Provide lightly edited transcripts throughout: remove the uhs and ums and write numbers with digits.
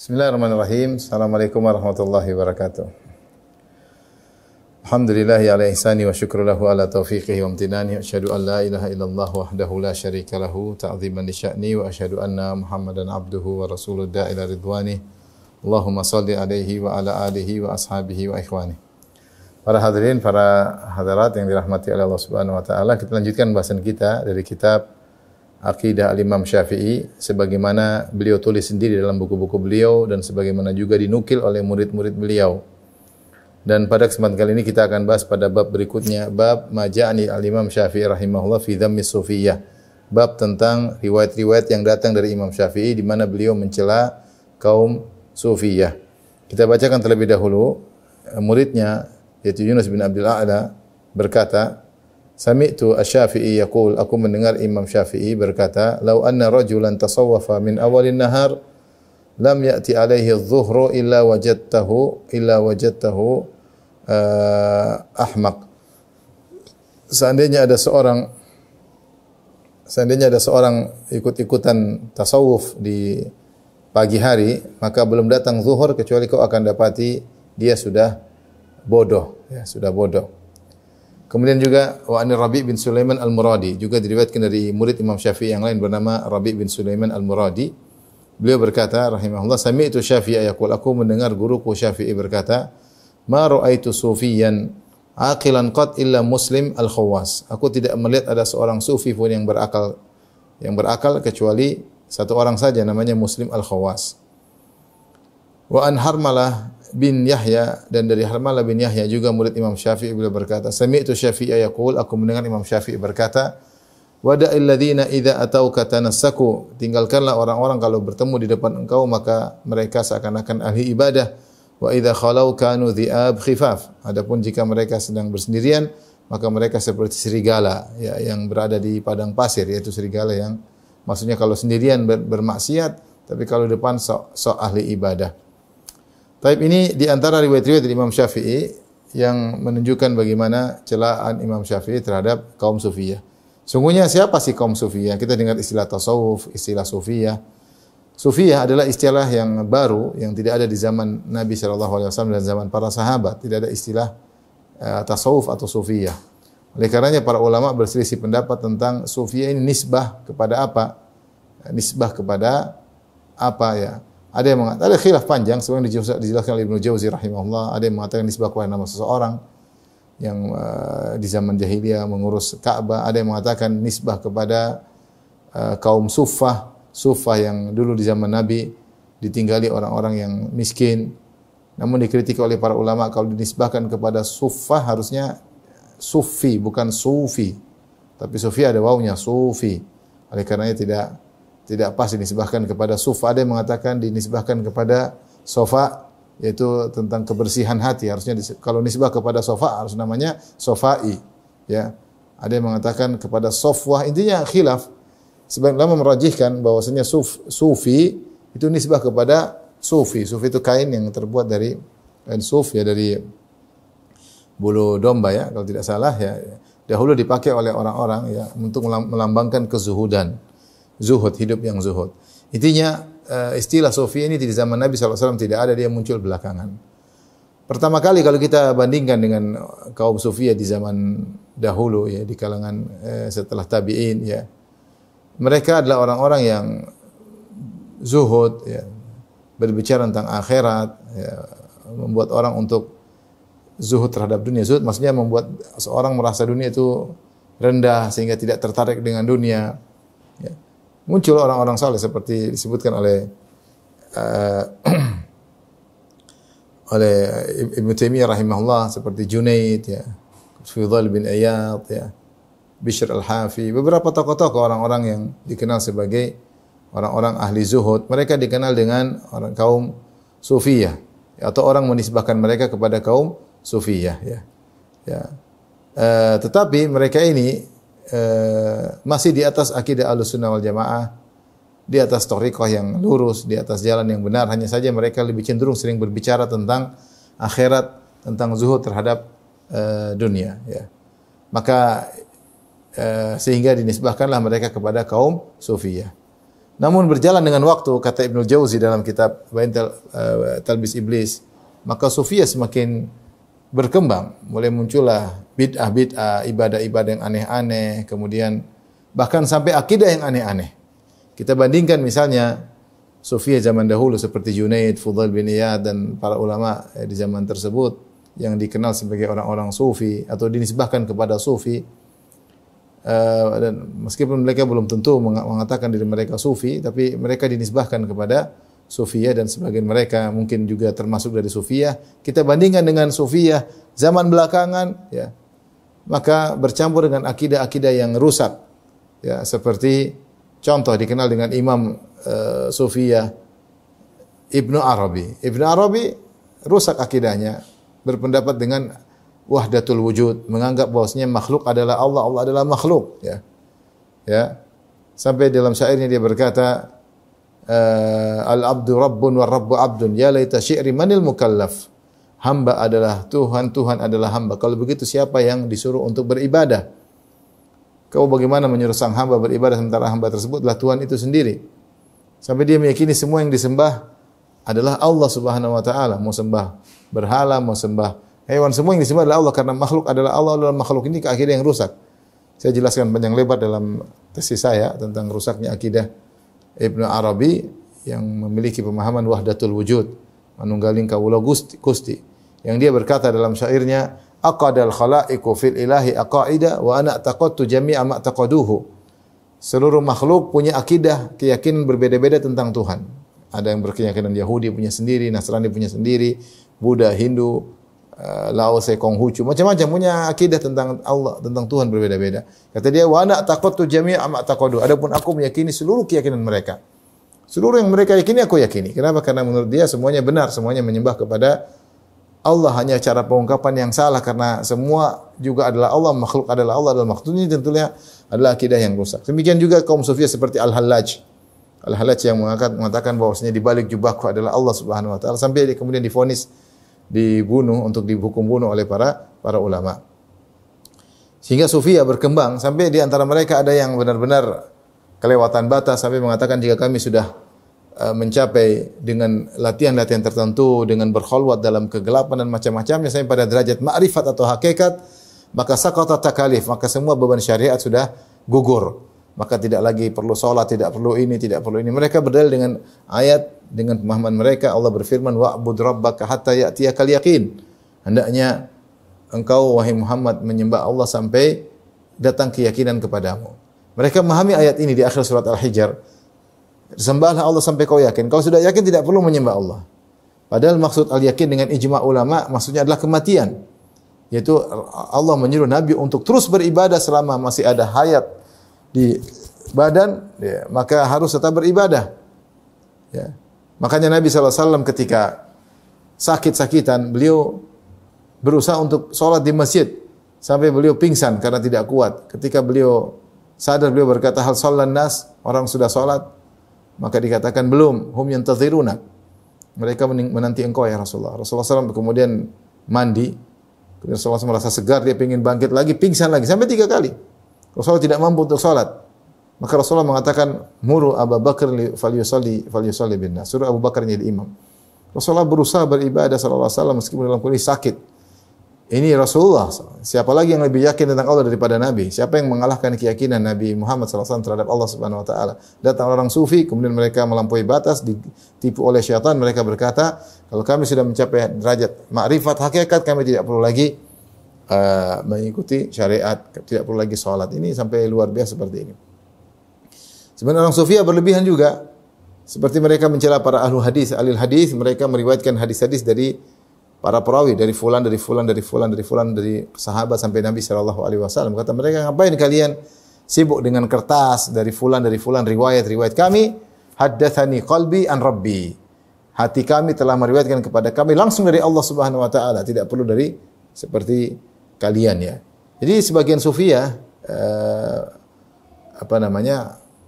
Bismillahirrahmanirrahim. Assalamualaikum warahmatullahi wabarakatuh. Alhamdulillahi ala ihsani wa syukru lahu ala taufiqihi wa amtinani. Asyhadu an la ilaha illallah wahdahu la syarika lahu ta'ziman li sya'ni wa asyhadu anna Muhammadan abduhu wa rasuluhu da'ila ridwani. Allahumma salli alaihi wa ala alihi wa ashabihi wa ikhwani. Para hadirin, para hadirat yang dirahmati oleh Allah Subhanahu wa taala, kita lanjutkan bahasan kita dari kitab Aqidah Al-Imam Syafi'i sebagaimana beliau tulis sendiri dalam buku-buku beliau dan sebagaimana juga dinukil oleh murid-murid beliau. Dan pada kesempatan kali ini kita akan bahas pada bab berikutnya, bab Maja'ani Al-Imam Syafi'i rahimahullah fi dhammi sufiyah. Bab tentang riwayat-riwayat yang datang dari Imam Syafi'i di mana beliau mencela kaum sufiyah. Kita bacakan terlebih dahulu muridnya yaitu Yunus bin Abdul A'la berkata, Sami'tu asy-Syafi'i yaqul, aku mendengar Imam Syafi'i berkata, "Lau anna rajulan tasawwafa min awalin nahar lam ya'ti alaihi adh-dhuhru illa wajadtahu ahmaq." Seandainya ada seorang ikut-ikutan tasawuf di pagi hari, maka belum datang zuhur kecuali kau akan dapati dia sudah bodoh, ya, sudah bodoh. Kemudian juga wa an Rabi' bin Sulaiman Al-Muradi, juga diriwayatkan dari murid Imam Syafi'i yang lain bernama Rabi' bin Sulaiman Al-Muradi. Beliau berkata rahimahullah, sami'tu Syafi'i yaqul, aku mendengar guruku Syafi'i berkata, ma ra'aitu sufiyan aqilan qat illa Muslim Al-Khawwas. Aku tidak melihat ada seorang sufi pun yang berakal kecuali satu orang saja namanya Muslim Al-Khawwas. Wa an Harmalah bin Yahya, dan dari Harmalah bin Yahya juga murid Imam Syafi'i, beliau berkata, sami'tu Syafi'i yaqul, aku mendengar Imam Syafi'i berkata, wada'il ladzina idza atauka tanassaku, tinggalkanlah orang-orang kalau bertemu di depan engkau maka mereka seakan-akan ahli ibadah, wa idza khalau kanu dhi'ab khifaf, adapun jika mereka sedang bersendirian maka mereka seperti serigala, ya, yang berada di padang pasir, yaitu serigala yang maksudnya kalau sendirian bermaksiat, tapi kalau depan sok ahli ibadah. Taib, ini di antara riwayat-riwayat dari Imam Syafi'i yang menunjukkan bagaimana celaan Imam Syafi'i terhadap kaum sufiyah. Sungguhnya siapa sih kaum sufiyah? Kita dengar istilah tasawuf, istilah sufiyah. Sufiyah adalah istilah yang baru yang tidak ada di zaman Nabi SAW dan zaman para sahabat. Tidak ada istilah tasawuf atau sufiyah. Oleh karenanya para ulama berselisih pendapat tentang sufiyah ini nisbah kepada apa? Nisbah kepada apa, ya? Ada yang mengatakan, ada khilaf panjang sebenarnya dijelaskan oleh Ibnu Jauzi rahimahullah. Ada yang mengatakan nisbah kepada nama seseorang yang di zaman jahiliyah mengurus Ka'bah. Ada yang mengatakan nisbah kepada kaum Suffah yang dulu di zaman Nabi ditinggali orang-orang yang miskin. Namun dikritik oleh para ulama kalau dinisbahkan kepada Suffah harusnya Sufi bukan Sufi. Tapi Sufi ada wawunya, Sufi. Oleh karenanya tidak pas dinisbahkan kepada sufa. Ada yang mengatakan dinisbahkan kepada sofa, yaitu tentang kebersihan hati. Harusnya kalau nisbah kepada sofa harus namanya sofai, ya. Ada yang mengatakan kepada sofwah. Intinya khilaf. Sebagian ulama merajihkan bahwasanya sufi itu nisbah kepada sufi. Sufi itu kain yang terbuat dari kain suf, ya, dari bulu domba, ya, kalau tidak salah, ya. Dahulu dipakai oleh orang-orang, ya, untuk melambangkan kezuhudan. Zuhud, hidup yang zuhud. Intinya istilah sufi ini di zaman Nabi SAW tidak ada, dia muncul belakangan. Pertama kali kalau kita bandingkan dengan kaum sufiyah di zaman dahulu, ya, di kalangan setelah tabi'in, ya, mereka adalah orang-orang yang zuhud, ya, berbicara tentang akhirat, ya, membuat orang untuk zuhud terhadap dunia. Zuhud maksudnya membuat seorang merasa dunia itu rendah sehingga tidak tertarik dengan dunia, ya. Muncul orang-orang saleh seperti disebutkan oleh Ibnu Taimiyah rahimahullah, seperti Junaid, ya, Fudail bin Iyad, ya, Bishr al-Hafi, beberapa tokoh-tokoh orang-orang yang dikenal sebagai orang-orang ahli zuhud. Mereka dikenal dengan orang kaum sufiyah, ya, atau orang menisbahkan mereka kepada kaum sufiyah, ya. Ya. Tetapi mereka ini masih di atas akidah Ahlussunnah wal Jamaah, di atas thariqah yang lurus, di atas jalan yang benar. Hanya saja mereka lebih cenderung sering berbicara tentang akhirat, tentang zuhud terhadap dunia, ya. Maka sehingga dinisbahkanlah mereka kepada kaum sufiyah. Namun berjalan dengan waktu, kata Ibnu Jauzi dalam kitab Talbis Iblis, maka sufiyah semakin berkembang. Mulai muncullah bid'ah-bid'ah, ibadah-ibadah yang aneh-aneh, kemudian bahkan sampai akidah yang aneh-aneh. Kita bandingkan misalnya sufiyah zaman dahulu seperti Junaid, Fudail bin Iyad dan para ulama di zaman tersebut yang dikenal sebagai orang-orang sufi atau dinisbahkan kepada sufi. Dan meskipun mereka belum tentu mengatakan diri mereka sufi, tapi mereka dinisbahkan kepada sufiyah dan sebagian mereka mungkin juga termasuk dari sufiyah. Kita bandingkan dengan sufiyah zaman belakangan, ya, maka bercampur dengan akidah-akidah yang rusak, ya, seperti contoh dikenal dengan Imam sufiyah Ibnu Arabi. Ibnu Arabi rusak akidahnya, berpendapat dengan wahdatul wujud, menganggap bahwasanya makhluk adalah Allah, Allah adalah makhluk, ya. Ya. Sampai dalam syairnya dia berkata, al-abdu rabbun wa rabbu abdun, ya laita syi'ri manil mukallaf. Hamba adalah Tuhan, Tuhan adalah hamba. Kalau begitu siapa yang disuruh untuk beribadah? Kau bagaimana menyuruh sang hamba beribadah sementara hamba tersebut adalah Tuhan itu sendiri? Sampai dia meyakini semua yang disembah adalah Allah Subhanahu wa taala. Mau sembah berhala, mau sembah hewan, semua yang disembah adalah Allah karena makhluk adalah Allah adalah makhluk. Ini akidah yang rusak. Saya jelaskan panjang lebar dalam tesis saya tentang rusaknya akidah Ibnu Arabi yang memiliki pemahaman wahdatul wujud, manunggaling kawula Gusti. Yang dia berkata dalam syairnya, aqadal khalaiqu fil ilahi aqaida wa ana taqattu jami'a ma taqaduhu. Seluruh makhluk punya akidah, keyakinan berbeda-beda tentang Tuhan. Ada yang berkeyakinan Yahudi punya sendiri, Nasrani punya sendiri, Buddha, Hindu, Laosai, Konghucu, macam-macam punya akidah tentang Allah, tentang Tuhan berbeda-beda. Kata dia, wa ana taqattu jami'a ma taqadu. Adapun aku meyakini seluruh keyakinan mereka. Seluruh yang mereka yakini aku yakini. Kenapa? Karena menurut dia semuanya benar, semuanya menyembah kepada Allah, hanya cara pengungkapan yang salah karena semua juga adalah Allah, makhluk adalah Allah, adalah makhluk. Ini tentunya adalah akidah yang rusak. Demikian juga kaum sufiyah seperti Al-Hallaj. Al-Hallaj yang mengatakan bahwasanya di balik jubahku adalah Allah Subhanahu wa taala, sampai kemudian divonis dibunuh, untuk dihukum bunuh oleh para ulama. Sehingga sufiyah berkembang sampai di antara mereka ada yang benar-benar kelewatan batas sampai mengatakan jika kami sudah mencapai dengan latihan-latihan tertentu, dengan berkholwat dalam kegelapan dan macam-macamnya sampai pada derajat ma'rifat atau hakikat, maka saqata takalif, maka semua beban syariat sudah gugur. Maka tidak lagi perlu salat, tidak perlu ini, tidak perlu ini. Mereka berdalil dengan ayat, dengan pemahaman mereka. Allah berfirman, wa'bud rabbaka hatta ya'tiyakal yaqin. Hendaknya engkau wahai Muhammad menyembah Allah sampai datang keyakinan kepadamu. Mereka memahami ayat ini di akhir surat Al-Hijr. Sembahlah Allah sampai kau yakin. Kau sudah yakin tidak perlu menyembah Allah. Padahal maksud al-yakin dengan ijma' ulama maksudnya adalah kematian. Yaitu Allah menyuruh Nabi untuk terus beribadah selama masih ada hayat di badan, ya, maka harus tetap beribadah. Ya. Makanya Nabi SAW ketika sakit-sakitan, beliau berusaha untuk sholat di masjid sampai beliau pingsan karena tidak kuat. Ketika beliau sadar, beliau berkata, hal sholat nas, orang sudah sholat? Maka dikatakan belum, hum yantadhirunak. Mereka menanti engkau ya Rasulullah. Rasulullah SAW kemudian mandi, kemudian Rasulullah SAW merasa segar, dia ingin bangkit lagi, pingsan lagi sampai 3 kali. Rasulullah tidak mampu untuk salat. Maka Rasulullah mengatakan, "Muru Abu Bakar falyusalli bin nas." Suruh Abu Bakar jadi imam. Rasulullah berusaha beribadah sallallahu alaihi wasallam meskipun dalam kondisi sakit. Ini Rasulullah. Siapa lagi yang lebih yakin tentang Allah daripada Nabi? Siapa yang mengalahkan keyakinan Nabi Muhammad sallallahu alaihi wasallam terhadap Allah Subhanahu wa taala? Datang orang sufi, kemudian mereka melampaui batas, ditipu oleh syaitan. Mereka berkata, kalau kami sudah mencapai derajat ma'rifat hakikat, kami tidak perlu lagi mengikuti syariat, tidak perlu lagi sholat. Ini sampai luar biasa seperti ini. Sebenarnya orang sufiyah berlebihan juga. Seperti mereka mencela para ahlu hadis, alil hadis, mereka meriwayatkan hadis-hadis dari para perawi, dari fulan, dari fulan, dari fulan, dari fulan, dari sahabat sampai Nabi SAW. Kata mereka, ngapain kalian sibuk dengan kertas dari fulan, riwayat-riwayat kami? Haddatsani qalbi an rabbi. Hati kami telah meriwayatkan kepada kami langsung dari Allah Subhanahu wa taala, tidak perlu dari seperti kalian ya. Jadi sebagian sufiyah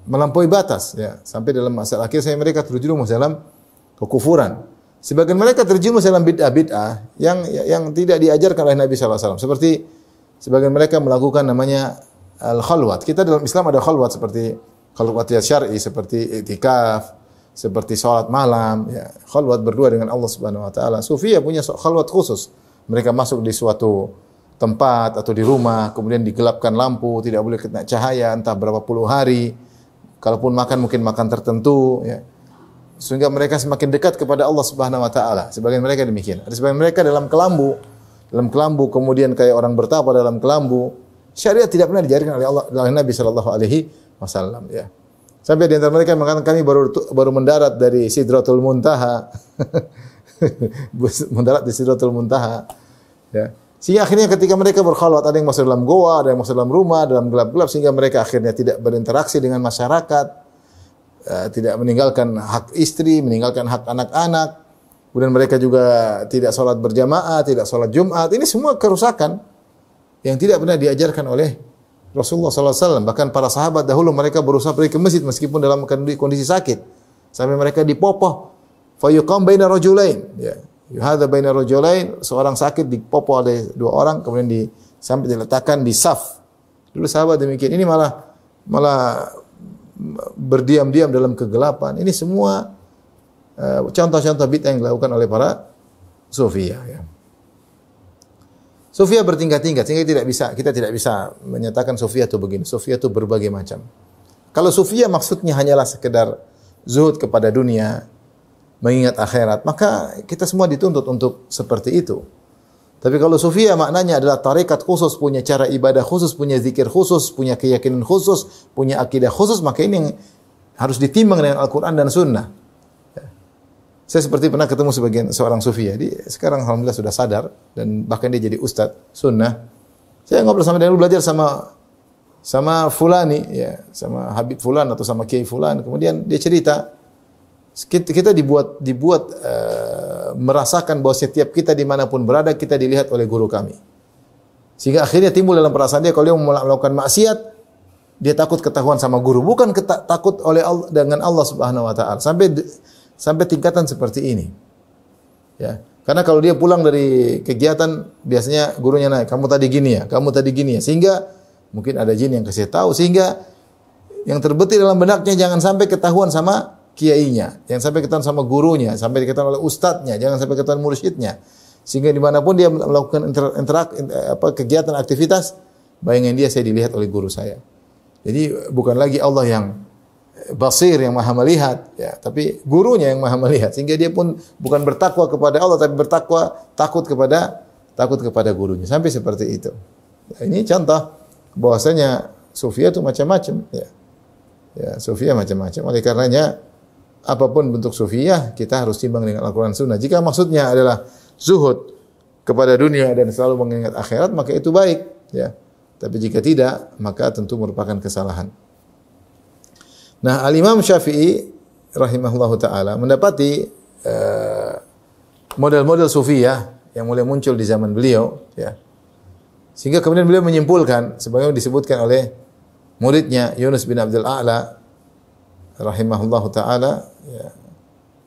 melampaui batas ya, sampai dalam masa akhir mereka terjerumus dalam kekufuran. Sebagian mereka terjerumus dalam bid'ah-bid'ah yang tidak diajarkan oleh Nabi SAW. Seperti sebagian mereka melakukan namanya al-khalwat. Kita dalam Islam ada khalwat seperti Khalwat syar'i seperti i'tikaf, seperti salat malam, ya, khalwat berdua dengan Allah Subhanahu wa taala. Sufiyah punya khalwat khusus. Mereka masuk di suatu tempat atau di rumah, kemudian digelapkan lampu, tidak boleh kena cahaya entah berapa puluh hari. Kalaupun makan mungkin makan tertentu, ya. Sehingga mereka semakin dekat kepada Allah Subhanahu wa taala. Sebagian mereka demikian. Ada sebagian mereka dalam kelambu kemudian kayak orang bertapa dalam kelambu. Syariat tidak pernah diajarkan oleh Nabi sallallahu alaihi wasallam, ya. Sampai di antara mereka mengatakan kami baru mendarat dari Sidratul Muntaha. Mendarat di Sidratul Muntaha, ya. Sehingga akhirnya ketika mereka berkhalwat, ada yang masuk dalam goa, ada yang masuk dalam rumah, dalam gelap-gelap, sehingga mereka akhirnya tidak berinteraksi dengan masyarakat. Tidak meninggalkan hak istri, meninggalkan hak anak-anak. Kemudian mereka juga tidak sholat berjamaah, tidak sholat Jumat. Ini semua kerusakan yang tidak pernah diajarkan oleh Rasulullah SAW. Bahkan para sahabat dahulu mereka berusaha pergi ke masjid meskipun dalam kondisi sakit. Sampai mereka dipopoh. Fayuqam baina rajulain. Ya. Yuhadha baina rajulain. Seorang sakit dipopoh oleh dua orang. Kemudian sampai diletakkan di saf. Dulu sahabat demikian. Ini malah berdiam-diam dalam kegelapan. Ini semua contoh-contoh bid'ah yang dilakukan oleh para Sufiyah, ya. Sufiyah bertingkat-tingkat sehingga kita tidak bisa menyatakan Sufiyah itu begini. Sufiyah itu berbagai macam. Kalau Sufiyah maksudnya hanyalah sekedar zuhud kepada dunia, mengingat akhirat, maka kita semua dituntut untuk seperti itu. Tapi kalau Sufiyah maknanya adalah tarekat khusus, punya cara ibadah khusus, punya zikir khusus, punya keyakinan khusus, punya akidah khusus, maka ini yang harus ditimbang dengan Al-Quran dan Sunnah. Ya. Saya seperti pernah ketemu seorang Sufiyah. Sekarang alhamdulillah sudah sadar dan bahkan dia jadi ustadz Sunnah. Saya ngobrol sama dia, belajar sama Fulani, ya, sama Habib Fulan atau sama Kiai Fulan. Kemudian dia cerita, kita dibuat merasakan bahwa setiap kita dimanapun berada kita dilihat oleh guru kami. Sehingga akhirnya timbul dalam perasaan dia kalau dia melakukan maksiat dia takut ketahuan sama guru, bukan takut oleh Allah dengan Allah Subhanahu wa taala. Sampai tingkatan seperti ini. Ya. Karena kalau dia pulang dari kegiatan biasanya gurunya naik, kamu tadi gini ya, kamu tadi gini ya. Sehingga mungkin ada jin yang kasih tahu sehingga yang terbetik dalam benaknya jangan sampai ketahuan sama kiainya, jangan sampai ketahuan sama gurunya, sampai diketahuan oleh ustadznya, jangan sampai ketahuan mursyidnya. Sehingga dimanapun dia melakukan kegiatan aktivitas, bayangin dia saya dilihat oleh guru saya. Jadi bukan lagi Allah yang basir yang maha melihat, ya, tapi gurunya yang maha melihat. Sehingga dia pun bukan bertakwa kepada Allah, tapi takut kepada gurunya. Sampai seperti itu. Nah, ini contoh bahwasanya Sufiyah itu macam-macam. Ya, Sufiyah macam-macam. Oleh karenanya apapun bentuk Sufiyah, kita harus timbang dengan Al-Quran Sunnah. Jika maksudnya adalah zuhud kepada dunia dan selalu mengingat akhirat, maka itu baik. Ya. Tapi jika tidak, maka tentu merupakan kesalahan. Nah, Al-Imam Syafi'i rahimahullahu ta'ala mendapati model-model Sufiyah yang mulai muncul di zaman beliau. Ya. Sehingga kemudian beliau menyimpulkan, sebagaimana disebutkan oleh muridnya Yunus bin Abdul A'la rahimahullahu ta'ala, ya,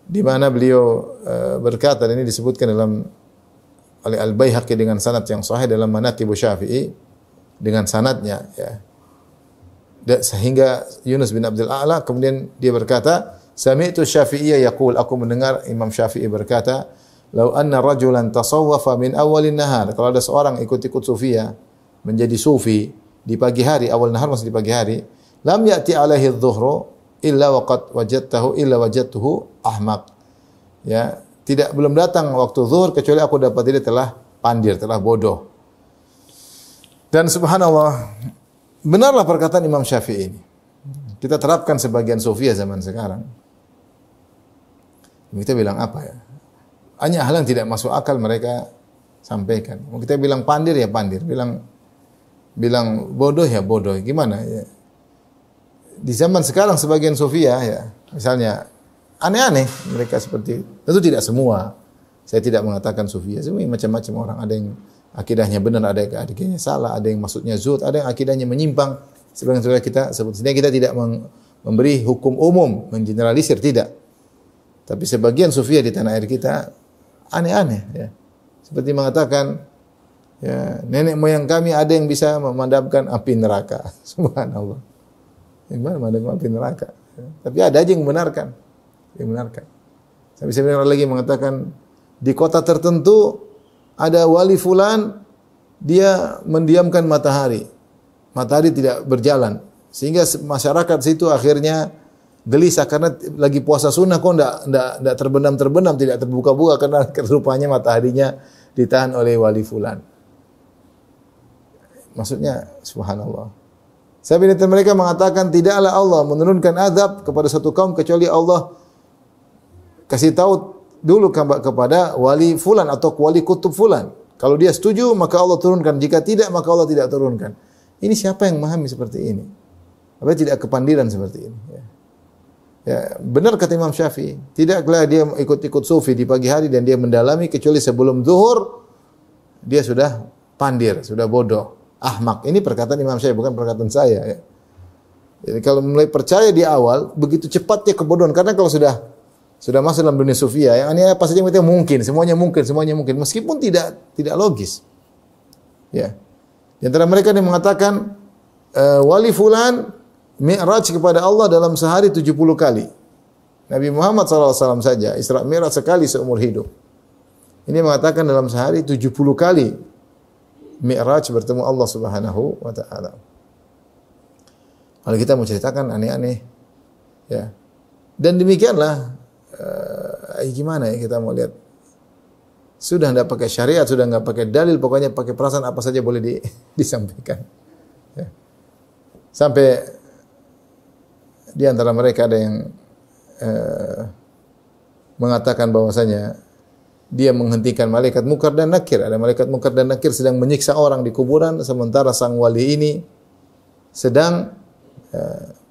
di mana beliau berkata, ini disebutkan oleh Al-Baihaqi dengan sanad yang sahih dalam Manaqib Syafi'i dengan sanadnya, ya. Sehingga Yunus bin Abdul A'la kemudian dia berkata, sami'tu Syafi'iyya yaqul, aku mendengar Imam Syafi'i berkata, lau anna rajulan tasawwafa min awalin nahar, kalau ada seorang ikut-ikut Sufiyah menjadi sufi di pagi hari, awal nahar maksud di pagi hari, lam ya'ti alaihi adh-dhuhru illa wajadtuhu ahmaq. Ya, belum datang waktu zuhur kecuali aku dapat dia telah pandir, telah bodoh. Dan subhanallah, benarlah perkataan Imam Syafi'i ini. Kita terapkan sebagian Sufiyah zaman sekarang. Kita bilang apa ya? Hanya hal yang tidak masuk akal mereka sampaikan. Mau kita bilang pandir ya pandir, bilang bodoh ya bodoh. Gimana ya? Di zaman sekarang sebagian Sufiyah, ya, misalnya aneh-aneh mereka seperti itu. Tentu tidak semua. Saya tidak mengatakan Sufiyah, semua macam-macam orang. Ada yang akidahnya benar, ada yang akidahnya salah, ada yang maksudnya zuhud, ada yang akidahnya menyimpang. Sebagian kita sebut. Sehingga kita tidak memberi hukum umum, mengeneralisir, tidak. Tapi sebagian Sufiyah di tanah air kita aneh-aneh, ya. Seperti mengatakan, ya, nenek moyang kami ada yang bisa memadamkan api neraka. Subhanallah. Gimana madam api neraka? Tapi ada aja yang membenarkan. Yang membenarkan. Sampai sebenarnya lagi mengatakan di kota tertentu ada wali fulan, dia mendiamkan matahari. Matahari tidak berjalan. Sehingga masyarakat situ akhirnya gelisah karena lagi puasa sunnah kok enggak terbenam, tidak terbuka-buka karena rupanya mataharinya ditahan oleh wali fulan. Maksudnya subhanallah. Sampai mereka mengatakan tidaklah Allah menurunkan azab kepada satu kaum kecuali Allah kasih tahu dulu kepada wali fulan atau wali kutub fulan. Kalau dia setuju maka Allah turunkan, jika tidak maka Allah tidak turunkan. Ini siapa yang memahami seperti ini? Apa tidak kepandiran seperti ini? Ya, benar kata Imam Syafi'i, tidaklah dia ikut-ikut sufi di pagi hari dan dia mendalami kecuali sebelum zuhur dia sudah pandir, sudah bodoh, ahmak. Ini perkataan Imam Syafi'i, bukan perkataan saya. Ya. Jadi kalau mulai percaya di awal, begitu cepatnya kebodohan. Karena kalau sudah masuk dalam dunia sufia, yang ini apa saja yang mungkin, semuanya mungkin, meskipun tidak logis. Ya. Di antara mereka yang mengatakan wali fulan mi'raj kepada Allah dalam sehari 70 kali. Nabi Muhammad SAW saja Isra Mi'raj sekali seumur hidup. Ini mengatakan dalam sehari 70 kali mi'raj bertemu Allah Subhanahu wa taala. Kalau kita mau ceritakan aneh-aneh, ya. Dan demikianlah gimana ya kita mau lihat. Sudah tidak pakai syariat, sudah enggak pakai dalil, pokoknya pakai perasaan apa saja boleh disampaikan. Ya. Sampai di antara mereka ada yang mengatakan bahwasanya dia menghentikan malaikat munkar dan nakir. Ada malaikat munkar dan nakir sedang menyiksa orang di kuburan, sementara sang wali ini sedang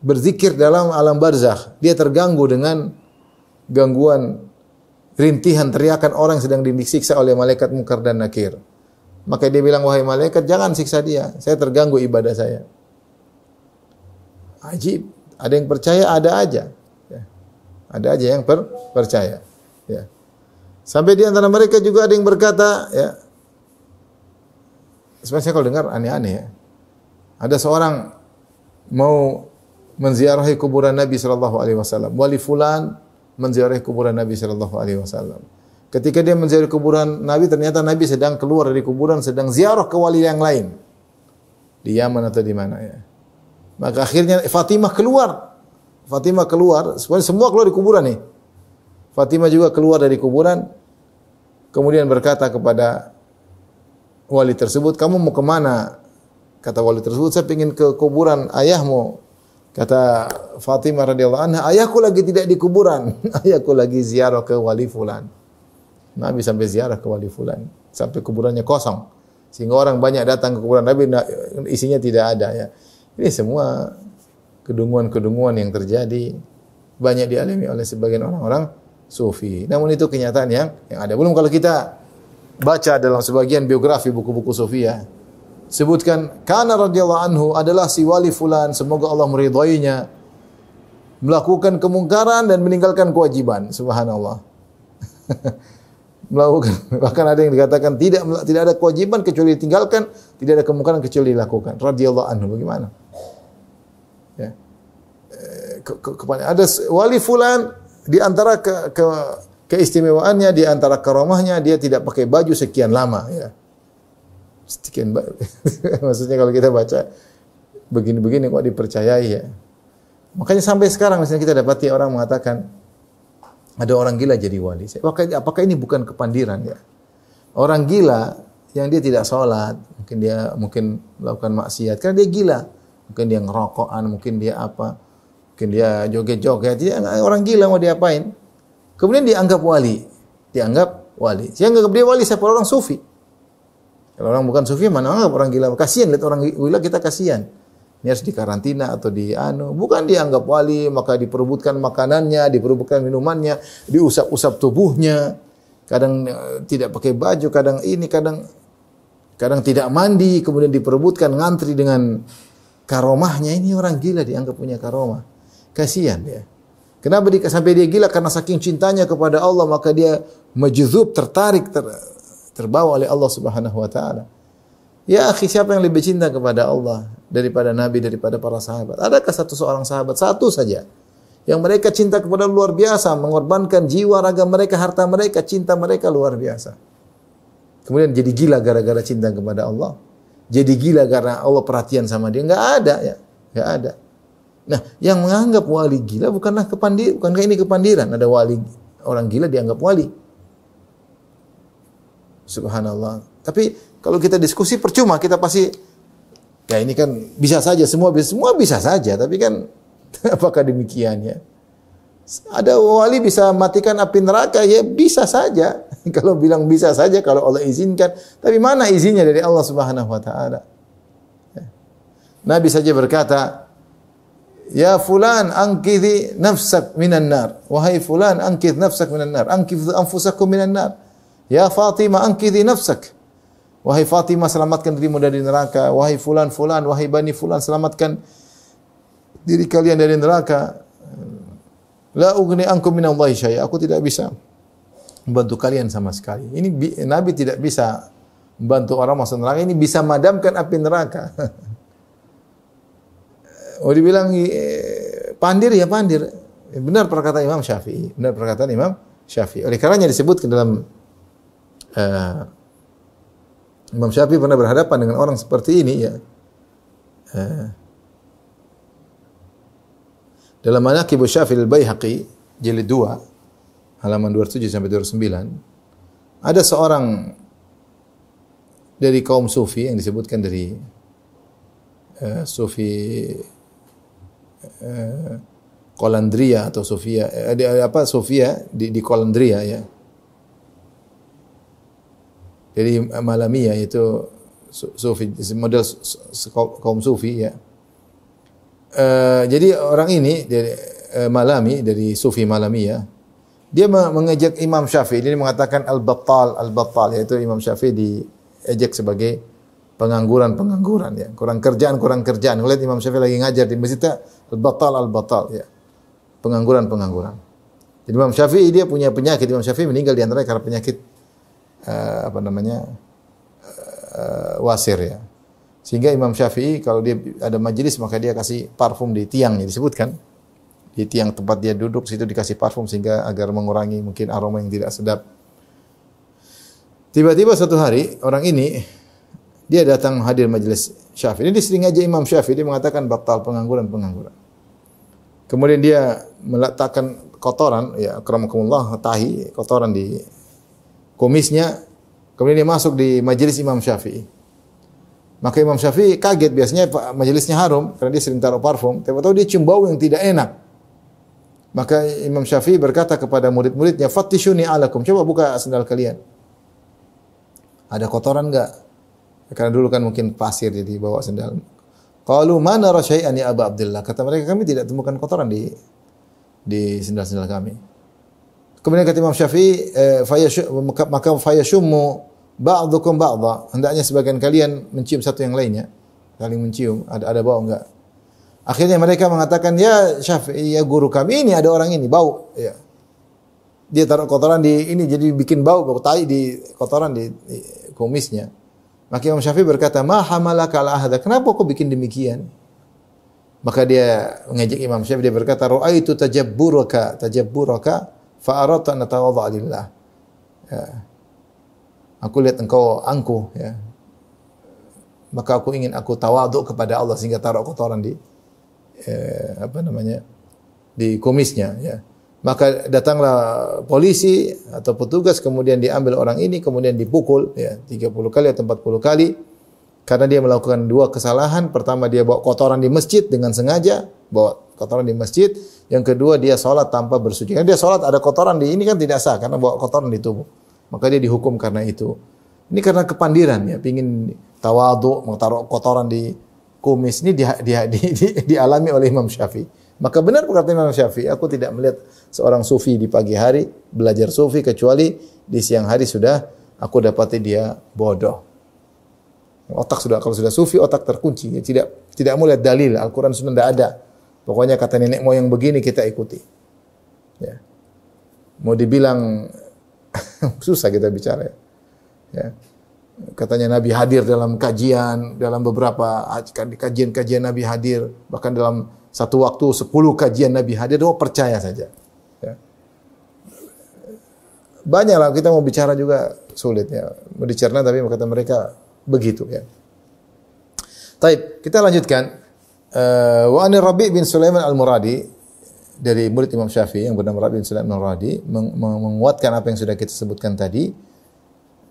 berzikir dalam alam barzakh. Dia terganggu dengan gangguan rintihan teriakan orang yang sedang disiksa oleh malaikat munkar dan nakir. Maka dia bilang, wahai malaikat, jangan siksa dia. Saya terganggu ibadah saya. Ajib. Ada yang percaya, ada aja. Ya. Ada aja yang percaya. Ya. Sampai di antara mereka juga ada yang berkata, ya. Sebenarnya saya kalau dengar aneh-aneh ya. Ada seorang mau menziarahi kuburan Nabi sallallahu alaihi wasallam. Wali fulan menziarahi kuburan Nabi sallallahu alaihi wasallam. Ketika dia menziarahi kuburan Nabi, ternyata Nabi sedang keluar dari kuburan, sedang ziarah ke wali yang lain. Di Yaman atau di mana ya. Maka akhirnya Fatimah keluar. Semua keluar di kuburan nih. Fatimah juga keluar dari kuburan. Kemudian berkata kepada wali tersebut, kamu mau kemana? Kata wali tersebut, saya ingin ke kuburan ayahmu. Kata Fatimah radhiyallahu anha, ayahku lagi tidak di kuburan. Ayahku lagi ziarah ke wali fulan. Nabi sampai ziarah ke wali fulan. Sampai kuburannya kosong. Sehingga orang banyak datang ke kuburan Nabi, isinya tidak ada ya. Ini semua kedunguan-kedunguan yang terjadi banyak dialami oleh sebagian orang-orang sufi. Namun itu kenyataan yang ada. Belum kalau kita baca dalam sebagian biografi buku-buku sufi ya. Sebutkan kana radhiyallahu anhu adalah si wali fulan, semoga Allah meridhoinya, melakukan kemungkaran dan meninggalkan kewajiban. Subhanallah. Bahkan ada yang dikatakan tidak ada kewajiban kecuali ditinggalkan, tidak ada kemungkaran kecuali dilakukan. Radhiyallahu anhu. Bagaimana? Ya. Ada wali fulan di antara keistimewaannya, di antara karamahnya dia tidak pakai baju sekian lama ya. Sekian maksudnya kalau kita baca begini-begini kok dipercayai ya. Makanya sampai sekarang misalnya kita dapati orang mengatakan ada orang gila jadi wali. Apakah ini bukan kepandiran ya? Orang gila yang dia tidak sholat, mungkin dia melakukan maksiat karena dia gila. Mungkin dia ngerokokan, mungkin dia apa, mungkin dia joget-joget. Orang gila mau diapain? Kemudian dianggap wali. Siapa dia wali? Siapa? Orang sufi. Kalau orang bukan sufi, mana anggap orang gila? Kasihan, lihat orang gila kita kasihan. Ini harus dikarantina atau bukan dianggap wali, maka diperebutkan makanannya, diperebutkan minumannya, diusap-usap tubuhnya. Kadang tidak pakai baju, kadang tidak mandi, kemudian diperebutkan ngantri dengan karomahnya. Ini orang gila dianggap punya karomah. Kasihan dia. Kenapa sampai dia gila? Karena saking cintanya kepada Allah, maka dia majdzub, tertarik, terbawa oleh Allah Subhanahu wa taala. Ya akhi, siapa yang lebih cinta kepada Allah daripada Nabi, daripada para sahabat? Adakah satu seorang sahabat, satu saja, yang mereka cinta kepada luar biasa, mengorbankan jiwa, raga mereka, harta mereka, cinta mereka luar biasa. Kemudian jadi gila gara-gara cinta kepada Allah. Jadi gila karena Allah perhatian sama dia. Enggak ada ya. Enggak ada. Nah, yang menganggap wali gila bukankah ini kepandiran? Ada wali, orang gila dianggap wali. Subhanallah. Tapi kalau kita diskusi percuma, kita pasti ya ini kan bisa saja, semua bisa saja, tapi kan apakah demikian ya? Ada wali bisa matikan api neraka, ya bisa saja. Kalau bilang bisa saja, kalau Allah izinkan. Tapi mana izinnya dari Allah Subhanahu wa taala? Ya. Nabi saja berkata, "Ya fulan anqidhi nafsak minan nar." Wahai fulan, anqidh nafsak minan nar. Anqidh anfusakum minan nar. Ya Fatimah, anqidhi nafsak. Wahai Fatimah, selamatkan dirimu dari neraka. Wahai fulan, wahai bani fulan, selamatkan diri kalian dari neraka. La ughni ankum minallahi syai'a. Aku tidak bisa membantu kalian sama sekali. Ini Nabi tidak bisa membantu orang masuk neraka, ini bisa memadamkan api neraka. Oh dibilang pandir ya pandir. Benar perkataan Imam Syafi'i. Benar perkataan Imam Syafi'i. Oleh karenanya disebut ke dalam Imam Syafi'i pernah berhadapan dengan orang seperti ini ya. Dalam Manaqib Syafi'i al-Baihaqi jilid 2 halaman 27 sampai 29 ada seorang dari kaum sufi yang disebutkan dari sufi Kolandria atau Sofia Sofia di Kolandria ya. Jadi Malamiyah itu sufi model kaum sufi ya. Jadi orang ini dari Malami, dari Sufi Malamiyah, dia mengejek Imam Syafi'i. Dia mengatakan al-battal, yaitu Imam Syafi'i diejek sebagai pengangguran ya. Kurang kerjaan. Ngelihat Imam Syafi'i lagi ngajar di masjid, al-battal ya. Pengangguran. Jadi Imam Syafi'i dia punya penyakit. Imam Syafi'i meninggal di antaranya karena penyakit wasir ya. Sehingga Imam Syafi'i kalau dia ada majelis maka dia kasih parfum di tiangnya, disebutkan di tiang tempat dia duduk situ dikasih parfum sehingga agar mengurangi mungkin aroma yang tidak sedap. Tiba-tiba suatu hari orang ini dia datang hadir majelis Syafi'i. Ini sering aja Imam Syafi'i dia mengatakan batal pengangguran. Kemudian dia meletakkan kotoran ya akramakumullah tahi kotoran di kumisnya. Kemudian dia masuk di majelis Imam Syafi'i. Maka Imam Syafi'i kaget, biasanya majelisnya harum karena dia sering taruh parfum. Tahu-tahu dia cium bau yang tidak enak. Maka Imam Syafi'i berkata kepada murid-muridnya, "Fattishuni alakum." Coba buka sendal kalian. Ada kotoran enggak? Karena dulu kan mungkin pasir jadi bawa sendal. Qalu ma nara syai'an ya Aba Abdullah. Kata mereka, kami tidak temukan kotoran di sendal-sendal kami. Kemudian kata Imam Syafi'i, maka fayashummu ba'dukum ba'dha, hendaknya sebagian kalian mencium satu yang lainnya, saling mencium, ada bau enggak? Akhirnya mereka mengatakan, ya Syafi'i, ya guru kami ini ada orang ini bau, ya. Dia taruh kotoran di ini jadi bikin bau tai di kotoran di kumisnya. Maka Imam Syafi'i berkata, "Ma hamalaka ala hadza?" Kenapa kau bikin demikian? Maka dia mengejek Imam Syafi'i, dia berkata, "Ra'aitu tajabburaka fa aradtu an atawadha lillah." Ya. Aku lihat engkau angkuh ya. Maka aku ingin aku tawaduk kepada Allah sehingga taruh kotoran di di kumisnya ya. Maka datanglah polisi atau petugas kemudian diambil orang ini kemudian dipukul ya 30 kali atau 40 kali karena dia melakukan dua kesalahan. Pertama dia bawa kotoran di masjid dengan sengaja, bawa kotoran di masjid. Yang kedua dia salat tanpa bersuci. Karena dia salat ada kotoran di ini kan tidak sah karena bawa kotoran di tubuh. Maka dia dihukum karena itu. Ini karena kepandiran ya, pingin tawadhu, mau taruh kotoran di kumis. Ini dialami oleh Imam Syafi'i. Maka benar perkataan Imam Syafi'i, aku tidak melihat seorang sufi di pagi hari belajar sufi kecuali di siang hari sudah aku dapati dia bodoh. Otak sudah, kalau sudah sufi otak terkunci, tidak mau lihat dalil, Al-Qur'an sudah tidak ada. Pokoknya kata nenek moyang begini kita ikuti. Ya. Mau dibilang susah kita bicara ya. Katanya Nabi hadir dalam kajian, dalam beberapa kajian-kajian Nabi hadir, bahkan dalam satu waktu 10 kajian Nabi hadir, oh percaya saja. Ya. Banyak lah, kita mau bicara juga sulit ya. Mau dicerna tapi kata mereka begitu ya. Taib, kita lanjutkan. Wa anir Rabi' bin Sulaiman al-Muradi, dari murid Imam Syafi'i yang bernama Rabi' bin Sulaiman al-Muradi, menguatkan apa yang sudah kita sebutkan tadi,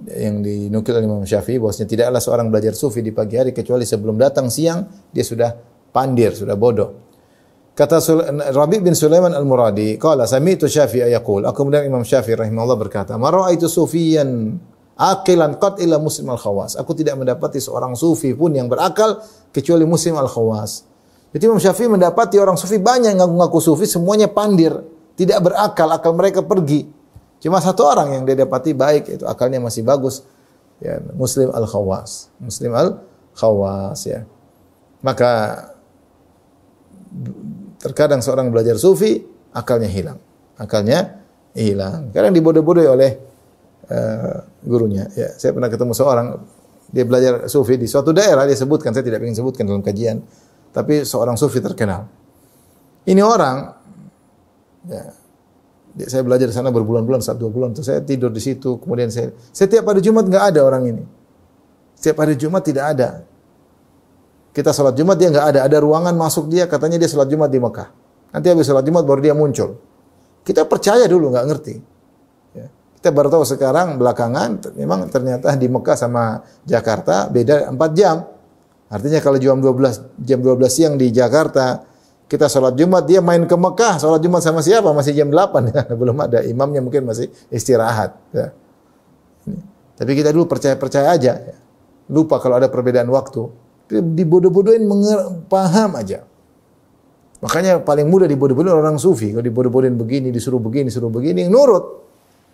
yang dinukil oleh Imam Syafi'i, bahwasanya tidaklah seorang belajar sufi di pagi hari kecuali sebelum datang siang dia sudah pandir, sudah bodoh. Kata Rabi' bin Sulaiman al-Muradi, qala sami'tu Syafi'i yaqul, aku mendengar Imam Syafi'i rahimahullah berkata, ma ra'aitu sufiyan aqilan qat illa muslim al-khawas. Aku tidak mendapati seorang sufi pun yang berakal kecuali muslim al-khawas. Jadi Imam Syafi'i mendapati orang sufi banyak yang ngaku-ngaku sufi, semuanya pandir, tidak berakal, akal mereka pergi. Cuma satu orang yang dia dapati baik, itu akalnya masih bagus, ya, muslim al-khawas. Muslim al-khawas ya. Maka terkadang seorang belajar sufi akalnya hilang. Akalnya hilang. Kadang dibodoh-bodohi oleh gurunya. Ya, saya pernah ketemu seorang, dia belajar sufi di suatu daerah, dia sebutkan, saya tidak ingin sebutkan dalam kajian, tapi seorang sufi terkenal. Ini orang, ya, saya belajar di sana berbulan-bulan, 1-2 bulan, terus saya tidur di situ, kemudian setiap hari Jumat nggak ada orang ini. Setiap hari Jumat tidak ada. Kita sholat Jumat dia nggak ada ruangan masuk dia, katanya dia sholat Jumat di Mekah. Nanti habis sholat Jumat baru dia muncul. Kita percaya dulu, nggak ngerti. Ya. Kita baru tahu sekarang belakangan, memang ternyata di Mekah sama Jakarta beda 4 jam. Artinya kalau jam 12 siang di Jakarta, kita sholat Jumat, dia main ke Mekah, sholat Jumat sama siapa? Masih jam 8, ya. Belum ada, imamnya mungkin masih istirahat. Ya. Tapi kita dulu percaya-percaya aja. Ya. Lupa kalau ada perbedaan waktu. Dibodoh-bodohin, paham aja. Makanya paling mudah dibodoh-bodohin orang sufi. Kalau dibodoh-bodohin begini, disuruh begini, nurut.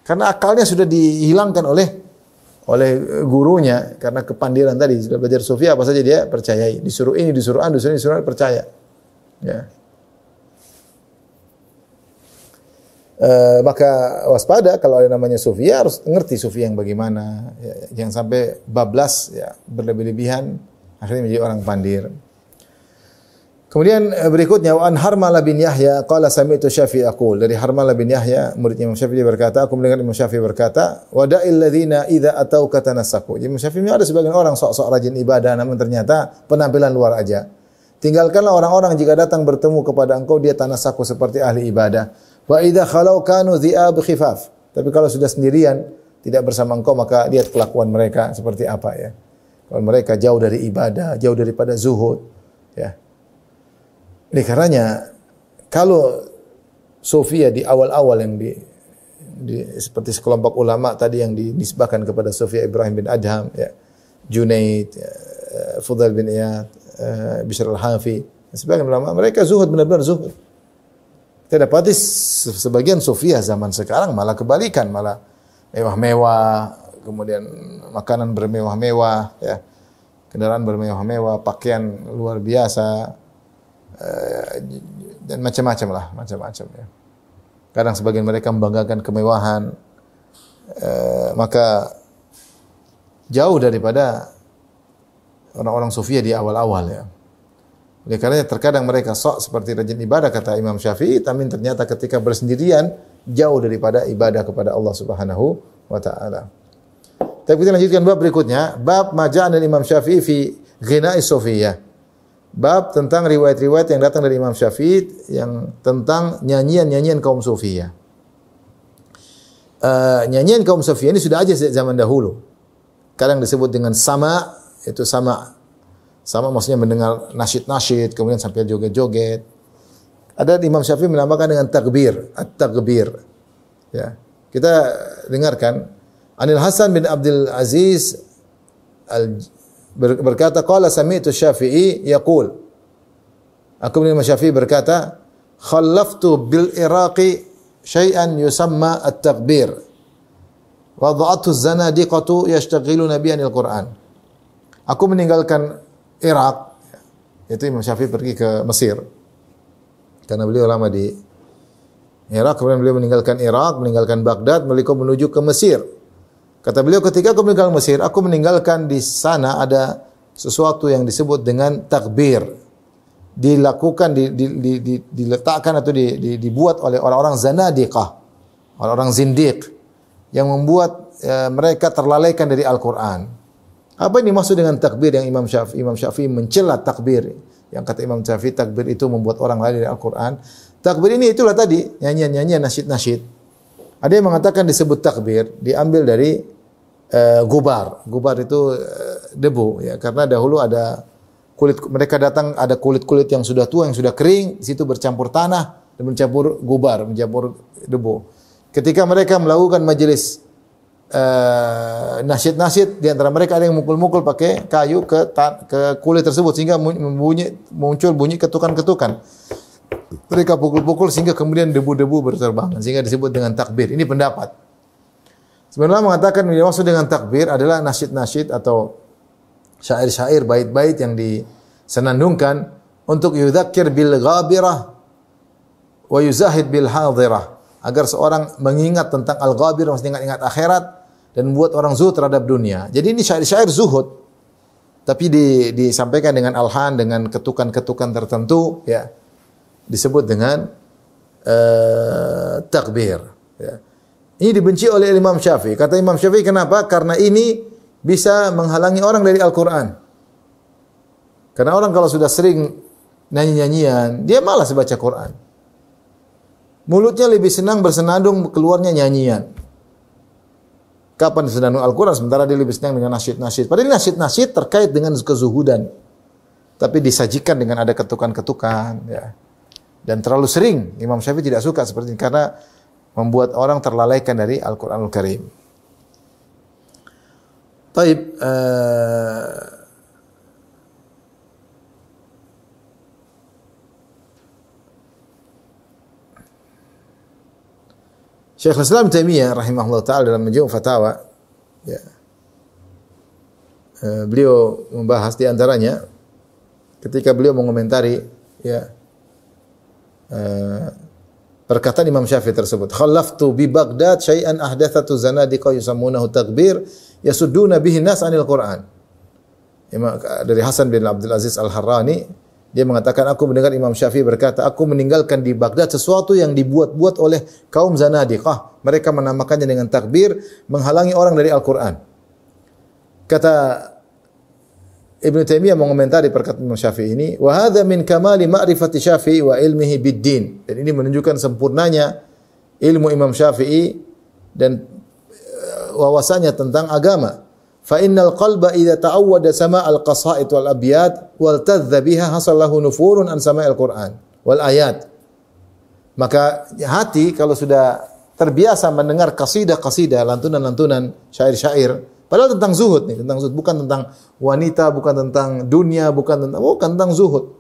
Karena akalnya sudah dihilangkan oleh gurunya. Karena kepandiran tadi, sudah belajar sufi, apa saja dia percayai. Disuruh ini, disuruh ini, percaya. Ya. Maka waspada kalau ada namanya sufi, ya harus ngerti sufi yang bagaimana. Ya, jangan sampai bablas, ya, berlebih-lebihan. Akhirnya menjadi orang pandir. Kemudian berikutnya an Harmalah bin Yahya qala sami'tu Syafi'i yaqul, dari Harmalah bin Yahya murid Imam Syafi'i berkata, aku mendengar Imam Syafi'i berkata, wada'il ladzina idza atauka tanassaku. Imam Syafi'i ada sebagian orang sok-sok rajin ibadah namun ternyata penampilan luar aja. Tinggalkanlah orang-orang jika datang bertemu kepada engkau dia tanassaku seperti ahli ibadah. Wa idza khalau kanu dhi'ab khifaf. Tapi kalau sudah sendirian tidak bersama engkau maka lihat kelakuan mereka seperti apa ya. Kalau mereka jauh dari ibadah, jauh daripada zuhud, ya. Ini karenanya kalau Sofia di awal-awal yang seperti sekelompok ulama tadi yang dinisbahkan kepada Sofia Ibrahim bin Adham, ya, Junaid, ya, Fudail bin Iyad, Bishr al-Hafi, sebagian ulama mereka zuhud, benar-benar zuhud. Kita dapati sebagian Sofia zaman sekarang malah kebalikan, malah mewah-mewah. Kemudian makanan bermewah-mewah, ya, kendaraan bermewah-mewah, pakaian luar biasa, dan macam-macam lah, macam-macam ya. Kadang sebagian mereka membanggakan kemewahan, maka jauh daripada orang-orang Sufiyah di awal-awal ya. Oleh karenanya terkadang mereka sok seperti rajin ibadah kata Imam Syafi'i, tapi ternyata ketika bersendirian jauh daripada ibadah kepada Allah Subhanahu wa taala. Tapi kita lanjutkan bab berikutnya, bab maja'an dari Imam Syafi'i fi ghina'is Sufiyah. Bab tentang riwayat-riwayat yang datang dari Imam Syafi'i yang tentang nyanyian-nyanyian kaum Sufiyah. Nyanyian kaum Sufiyah ini sudah ada sejak zaman dahulu. Kadang disebut dengan sama, itu sama. Sama maksudnya mendengar nasyid-nasyid, kemudian sampai joget-joget. Ada Imam Syafi'i menambahkan dengan takbir, at-takbir. Ya. Kita dengarkan Anil Hasan bin Abdul Aziz berkata, qala sami'tu Syafi'i yaqul. Aku mendengar Syafi'i berkata, khallaftu bil Iraqi syai'an yusamma at-takbir. Wa dha'atu az-zanadiqatu yashtaghiluna bi anil Qur'an. Aku meninggalkan Irak, itu Imam Syafi'i pergi ke Mesir. Karena beliau lama di Irak, kemudian beliau meninggalkan Irak, meninggalkan Baghdad, beliau menuju ke Mesir. Kata beliau, ketika aku meninggalkan Mesir, aku meninggalkan di sana ada sesuatu yang disebut dengan takbir. Dilakukan, diletakkan atau dibuat oleh orang-orang zanadiqah, orang-orang zindiq, yang membuat mereka terlalaikan dari Al-Quran. Apa ini maksud dengan takbir yang Imam Syafi'i mencela takbir? Yang kata Imam Syafi'i takbir itu membuat orang lalai dari Al-Quran. Takbir ini itulah tadi, nyanyian-nyanyian, nasyid-nasyid. Ada yang mengatakan disebut takbir, diambil dari gubar. Gubar itu debu, ya, karena dahulu ada kulit, mereka datang ada kulit-kulit yang sudah tua, yang sudah kering, di situ bercampur tanah dan mencampur gubar, mencampur debu. Ketika mereka melakukan majelis nasyid-nasyid, di antara mereka ada yang mukul-mukul pakai kayu ke kulit tersebut sehingga muncul bunyi ketukan-ketukan. Mereka pukul-pukul sehingga kemudian debu-debu berterbangan sehingga disebut dengan takbir. Ini pendapat. Sebenarnya mengatakan yang maksud dengan takbir adalah nasyid-nasyid atau syair-syair, bait-bait yang disenandungkan untuk yudzakir bil ghabirah wa yuzahid bil hadirah, agar seorang mengingat tentang al-ghabirah, maksudnya ingat akhirat, dan membuat orang zuhud terhadap dunia. Jadi ini syair-syair zuhud, tapi disampaikan dengan alhan, dengan ketukan-ketukan tertentu, ya, disebut dengan takbir. Ya. Ini dibenci oleh Imam Syafi'i. Kata Imam Syafi'i, kenapa? Karena ini bisa menghalangi orang dari Al-Quran. Karena orang kalau sudah sering nyanyi-nyanyian, dia malas baca Quran. Mulutnya lebih senang bersenandung, keluarnya nyanyian. Kapan disenandung Al-Quran, sementara dia lebih senang dengan nasyid-nasyid. Padahal nasyid-nasyid terkait dengan kezuhudan. Tapi disajikan dengan ada ketukan-ketukan. Ya. Dan terlalu sering, Imam Syafi'i tidak suka seperti ini. Karena membuat orang terlalaikan dari Al-Quranul Karim. Taib, Syekhul Islam Taimiyah rahimahullah ta'ala dalam Majmu' Fatawa, ya, beliau membahas di antaranya ketika beliau mengomentari, ya, perkataan Imam Syafi'i tersebut, khallaftu bi Baghdad syai'an ahdatsatu zanadiqa yusammunahu takbir yasudduna bihi nas 'anil Qur'an. Dari Hasan bin Abdul Aziz Al-Harrani, dia mengatakan, aku mendengar Imam Syafi'i berkata, aku meninggalkan di Baghdad sesuatu yang dibuat-buat oleh kaum zanadiqah. Mereka menamakannya dengan takbir, menghalangi orang dari Al-Qur'an. Kata Ibnu Taimiyah mengomentari perkataan Imam Syafi'i ini, wa hadza min kamali ma'rifati Syafi'i wa ilmihi bid-din. Dan ini menunjukkan sempurnanya ilmu Imam Syafi'i dan wawasannya tentang agama. Fa innal qalba idza ta'awwada sama'al qasaid wal abyad wal tadza biha hasalahu nufurun an sama'il Qur'an wal ayat. Maka hati kalau sudah terbiasa mendengar qasidah-qasidah, lantunan-lantunan, syair-syair, padahal tentang zuhud nih, tentang zuhud, bukan tentang wanita, bukan tentang dunia, bukan tentang zuhud.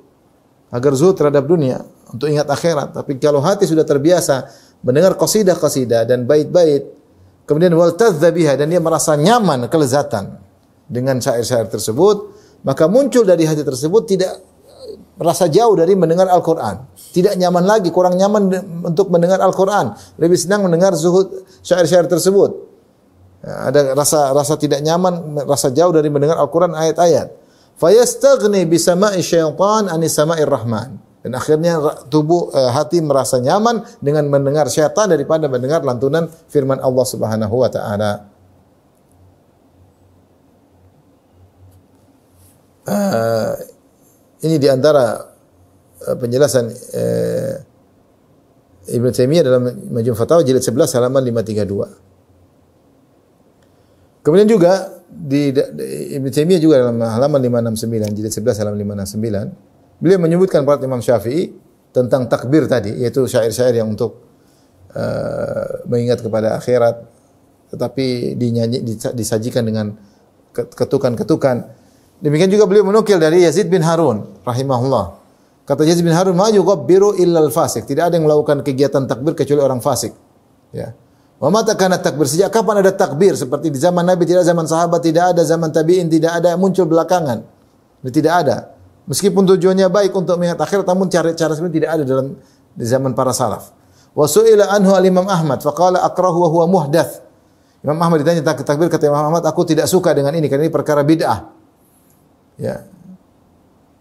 Agar zuhud terhadap dunia, untuk ingat akhirat. Tapi kalau hati sudah terbiasa mendengar qasidah-qasidah dan bait-bait, kemudian wal tadza biha, dan dia merasa nyaman, kelezatan dengan syair-syair tersebut, maka muncul dari hati tersebut tidak merasa jauh dari mendengar Al-Quran. Tidak nyaman lagi, kurang nyaman untuk mendengar Al-Quran. Lebih senang mendengar zuhud syair-syair tersebut. Ada rasa tidak nyaman, rasa jauh dari mendengar Al-Quran ayat-ayat. Fayastaghni bisama'i syaitan anis sama'ir rahman. Dan akhirnya hati merasa nyaman dengan mendengar syaitan daripada mendengar lantunan firman Allah Subhanahu wa taala. Ini di antara penjelasan Ibnu Taimiyah dalam Majmu' Fatawa jilid 11 halaman 532. Kemudian juga di Ibnu Taimiyah juga dalam halaman 569, jilid 11 halaman 569, beliau menyebutkan pendapat Imam Syafi'i tentang takbir tadi, yaitu syair-syair yang untuk mengingat kepada akhirat, tetapi disajikan dengan ketukan-ketukan. Demikian juga beliau menukil dari Yazid bin Harun rahimahullah. Kata Yazid bin Harun, ma yughabbiru illa al-fasik. Tidak ada yang melakukan kegiatan takbir kecuali orang fasik. Ya. Wa mata kana takbir? Sejak kapan ada takbir? Seperti di zaman Nabi tidak, zaman sahabat tidak ada, zaman tabi'in tidak ada, muncul belakangan. Tidak ada. Meskipun tujuannya baik untuk mengingat akhirat, namun cara sebenarnya tidak ada di zaman para salaf. Wa su'ila anhu al-Imam Ahmad faqala akrahu wa huwa muhdath. Imam Ahmad ditanya tentang takbir, kata Imam Ahmad, aku tidak suka dengan ini karena ini perkara bid'ah. Ya.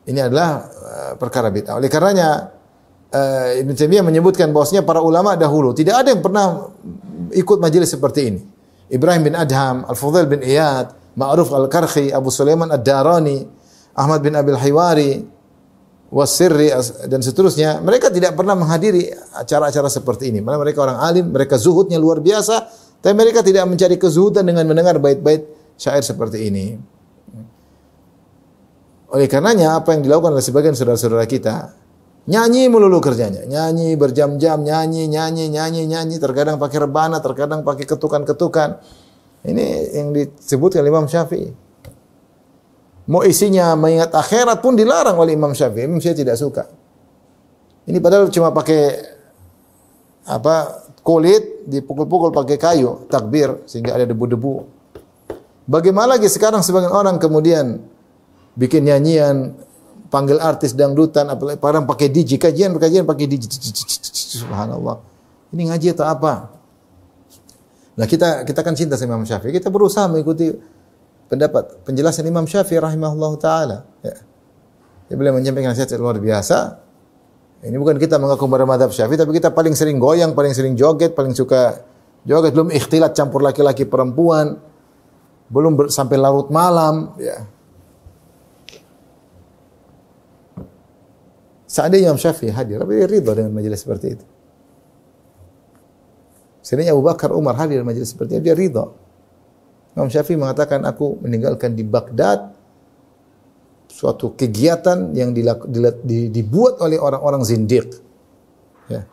Ini adalah perkara bid'ah. Oleh karenanya Ibnu Taimiyah menyebutkan bahwasanya para ulama dahulu tidak ada yang pernah ikut majelis seperti ini. Ibrahim bin Adham, Al-Fudail bin Iyad, Ma'ruf Al-Karhi, Abu Sulaiman Ad-Darani, Ahmad bin Abil Hiwari, Wasirri dan seterusnya, mereka tidak pernah menghadiri acara-acara seperti ini. Malah mereka orang alim, mereka zuhudnya luar biasa, tapi mereka tidak mencari kezuhudan dengan mendengar bait-bait syair seperti ini. Oleh karenanya apa yang dilakukan oleh sebagian saudara-saudara kita, nyanyi melulu kerjanya, nyanyi berjam-jam, nyanyi, terkadang pakai rebana, terkadang pakai ketukan-ketukan. Ini yang disebutkan oleh Imam Syafi'i. Mau isinya mengingat akhirat pun dilarang oleh Imam Syafi'i. Imam Syafi'i tidak suka. Ini padahal cuma pakai kulit dipukul-pukul pakai kayu, takbir sehingga ada debu-debu. Bagaimana lagi sekarang sebagian orang kemudian bikin nyanyian, panggil artis dangdutan, apalagi orang pakai DJ, kajian pakai DJ. Subhanallah. Ini ngaji atau apa? Nah, kita kan cinta sama Imam Syafi'i. Kita berusaha mengikuti pendapat penjelasan Imam Syafi'i rahimahullah ta'ala. Ya. Dia boleh menyampaikan nasihat luar biasa. Ini bukan kita mengaku pada mazhab Syafi'i, tapi kita paling sering goyang, paling sering joget, paling suka joget. Belum ikhtilat campur laki-laki perempuan. Belum sampai larut malam. Ya. Seandainya Imam Syafi'i hadir, tapi dia ridha dengan majelis seperti itu. Seandainya Abu Bakar, Umar hadir dalam majelis seperti itu, dia ridha. Imam Syafi'i mengatakan, aku meninggalkan di Baghdad suatu kegiatan yang dibuat oleh orang-orang zindiq. Ya.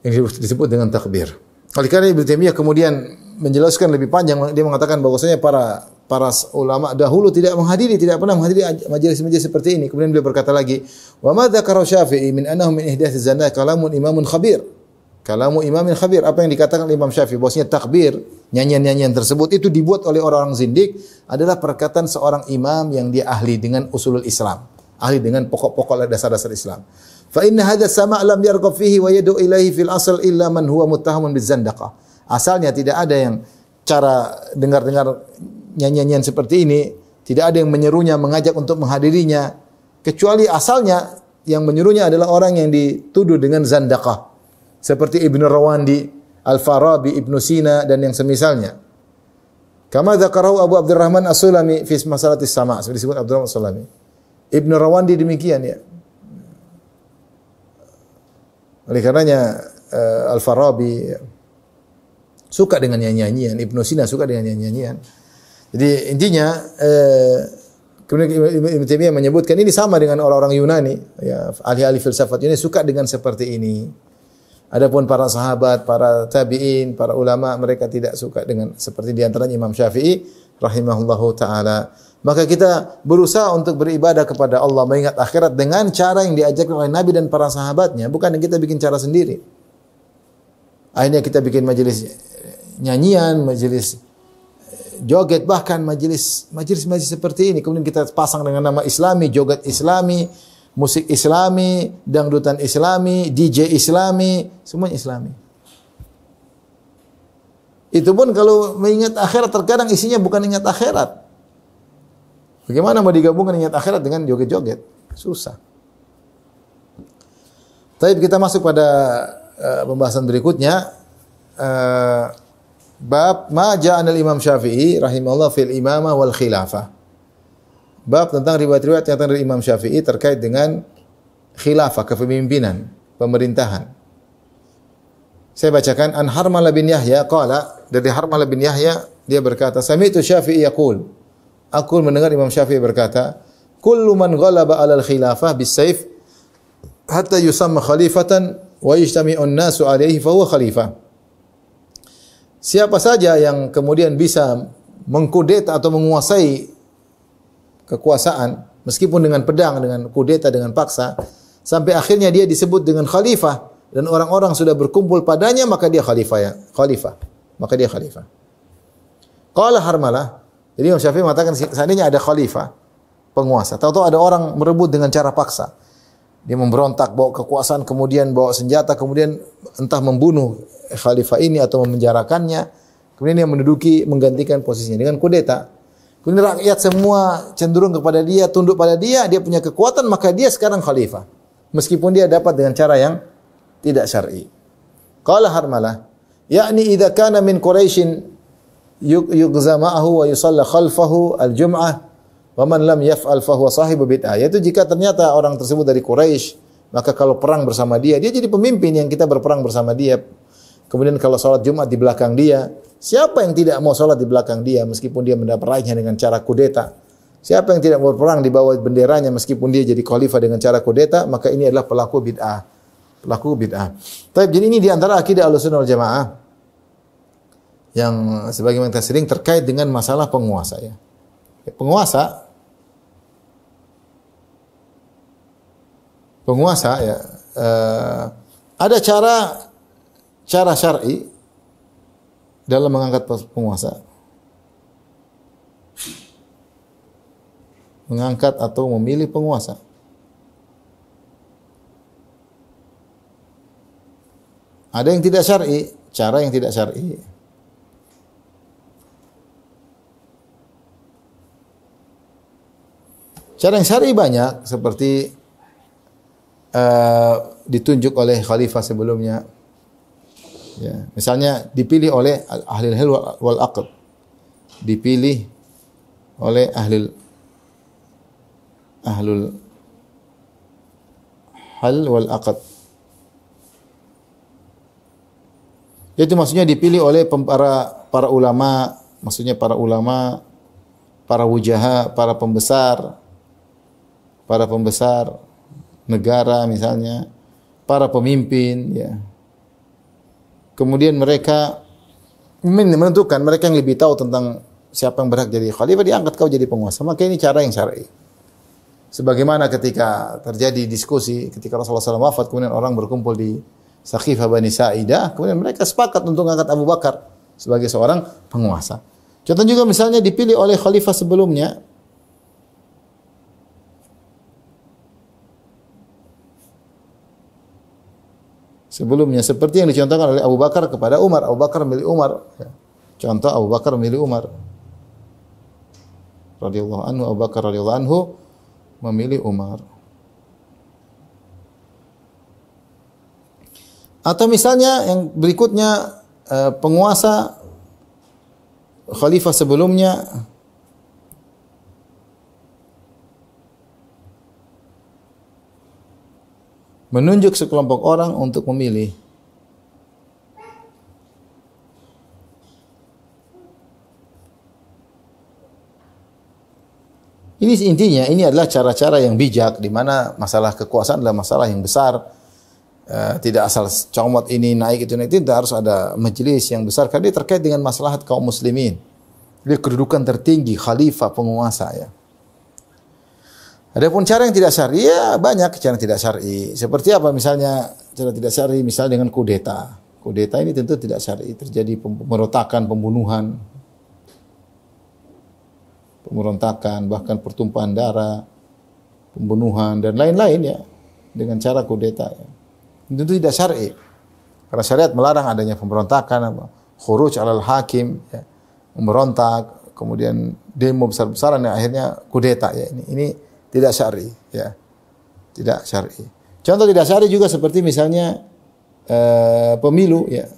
Yang disebut dengan takbir. Oleh karena Ibnu Taimiyah kemudian menjelaskan lebih panjang, dia mengatakan bahwasanya para ulama dahulu tidak pernah menghadiri majelis-majelis seperti ini. Kemudian beliau berkata lagi, "Wa ma dzakara Syafi'i min annahu min ihdatsy zanna kalamun imamun khabir." Kalamu imamin khabir, apa yang dikatakan Imam Syafi'i bahwasanya takbir, nyanyian-nyanyian tersebut itu dibuat oleh orang-orang zindik adalah perkataan seorang imam yang dia ahli dengan usulul Islam, ahli dengan pokok-pokok dasar-dasar Islam. Fa inna hadha sama' lam yarghab fihi wa yad'u ilaihi fil asl illa man huwa muttahamun bizandaqah. Asalnya tidak ada yang cara dengar-dengar nyanyian seperti ini, tidak ada yang menyerunya, mengajak untuk menghadirinya, kecuali asalnya yang menyuruhnya adalah orang yang dituduh dengan zandaqah. Seperti Ibnu Rawandi, Al-Farabi, Ibnu Sina dan yang semisalnya. Kama dzakarahu Abu Abdurrahman As-Sulami fi masalatis sama', seperti disebut Abdurrahman As-Sulami. Ibnu Rawandi demikian ya. Oleh karenanya Al-Farabi suka dengan nyanyian, Ibnu Sina suka dengan nyanyian. Jadi intinya kemudian Ibnu Taimiyah menyebutkan ini sama dengan orang-orang Yunani, ya, ahli-ahli filsafat Yunani suka dengan seperti ini. Adapun para sahabat, para tabi'in, para ulama, mereka tidak suka dengan seperti di antaranya Imam Syafi'i rahimahullahu taala. Maka kita berusaha untuk beribadah kepada Allah, mengingat akhirat dengan cara yang diajarkan oleh Nabi dan para sahabatnya, bukan yang kita bikin cara sendiri. Akhirnya kita bikin majelis nyanyian, majelis joget, bahkan majelis seperti ini. Kemudian kita pasang dengan nama Islami, joget Islami, musik Islami, dangdutan Islami, DJ Islami, semuanya Islami. Itu pun kalau mengingat akhirat, terkadang isinya bukan ingat akhirat. Bagaimana mau digabungkan ingat akhirat dengan joget-joget? Susah. Tapi kita masuk pada pembahasan berikutnya. Bab ma ja'anal Imam Syafi'i rahimahullah fil imamah wal khilafah. Bab tentang riwayat-riwayat yang dari Imam Syafi'i terkait dengan khilafah, kepemimpinan, pemerintahan. Saya bacakan an Harmalah bin Yahya qala, dari Harmalah bin Yahya dia berkata, sami'tu Syafi'i yaqul, aku mendengar Imam Syafi'i berkata, kullu man ghalaba 'alal khilafah bis-sayf hatta yusamma khalifatan wa yajtami'un nasu 'alaihi fa huwa khalifah. Siapa saja yang kemudian bisa mengkudeta atau menguasai kekuasaan, meskipun dengan pedang, dengan kudeta, dengan paksa, sampai akhirnya dia disebut dengan khalifah dan orang-orang sudah berkumpul padanya, maka dia khalifah. Qala Harmalah, jadi Imam Syafi'i mengatakan seandainya ada khalifah, penguasa, tahu-tahu ada orang merebut dengan cara paksa. Dia memberontak, bawa kekuasaan, kemudian bawa senjata, kemudian entah membunuh khalifah ini atau memenjarakannya. Kemudian dia menggantikan posisinya dengan kudeta. Kemudian rakyat semua cenderung kepada dia, tunduk pada dia, dia punya kekuatan, maka dia sekarang khalifah. Meskipun dia dapat dengan cara yang tidak syar'i. Qala Harmalah, yakni idza kana min Quraisyin yughza ma'ahu wa yusalla khalfahu al-jum'ah wa man lam yaf'al fa huwa sahibu bid'ah. Yaitu jika ternyata orang tersebut dari Quraisy, maka kalau perang bersama dia, dia jadi pemimpin yang kita berperang bersama dia. Kemudian kalau salat Jumat di belakang dia, siapa yang tidak mau salat di belakang dia meskipun dia mendapatkannya dengan cara kudeta? Siapa yang tidak mau berperang di bawah benderanya meskipun dia jadi khalifah dengan cara kudeta, maka ini adalah pelaku bid'ah. Pelaku bid'ah. Jadi ini di antara akidah Ahlussunnah wal Jamaah yang sebagaimana kita sering terkait dengan masalah penguasa ya. Penguasa ya ada cara syar'i dalam mengangkat penguasa. Mengangkat atau memilih penguasa. Ada yang tidak syar'i, cara yang tidak syar'i. Cara yang syar'i banyak seperti ditunjuk oleh khalifah sebelumnya. Ya, misalnya dipilih oleh ahli hal wal aqd. Dipilih oleh ahlul hal wal aqd. Itu maksudnya dipilih oleh para ulama, maksudnya para ulama, para wujaha, para pembesar negara misalnya, para pemimpin ya. Kemudian mereka menentukan, mereka yang lebih tahu tentang siapa yang berhak jadi khalifah, diangkat kau jadi penguasa. Maka ini cara yang syar'i. Sebagaimana ketika terjadi diskusi ketika Rasulullah SAW wafat, kemudian orang berkumpul di Saqifah Bani Sa'idah, kemudian mereka sepakat untuk mengangkat Abu Bakar sebagai seorang penguasa. Contoh juga misalnya dipilih oleh khalifah sebelumnya. Sebelumnya seperti yang dicontohkan oleh Abu Bakar kepada Umar. Abu Bakar milih Umar. Contoh Abu Bakar milih Umar. Radhiyallahu anhu, Abu Bakar radhiyallahu anhu memilih Umar. Atau misalnya yang berikutnya penguasa khalifah sebelumnya menunjuk sekelompok orang untuk memilih. Ini intinya, ini adalah cara-cara yang bijak di mana masalah kekuasaan adalah masalah yang besar. Tidak asal comot ini naik itu naik, tidak, harus ada majelis yang besar karena dia terkait dengan maslahat kaum muslimin. Dia kedudukan tertinggi khalifah penguasa ya. Adapun cara yang tidak syar'i, ya banyak cara yang tidak syar'i. Seperti apa misalnya cara tidak syar'i, misalnya dengan kudeta. Kudeta ini tentu tidak syar'i, terjadi pemberontakan, pemberontakan, bahkan pertumpahan darah, pembunuhan dan lain-lain ya dengan cara kudeta. Ya. Tentu tidak syar'i. Karena syariat melarang adanya pemberontakan, khuruj alal hakim, ya, memberontak, kemudian demo besar-besaran yang akhirnya kudeta ya. Ini tidak syar'i ya. Tidak syar'i. Contoh tidak syar'i juga seperti misalnya pemilu ya.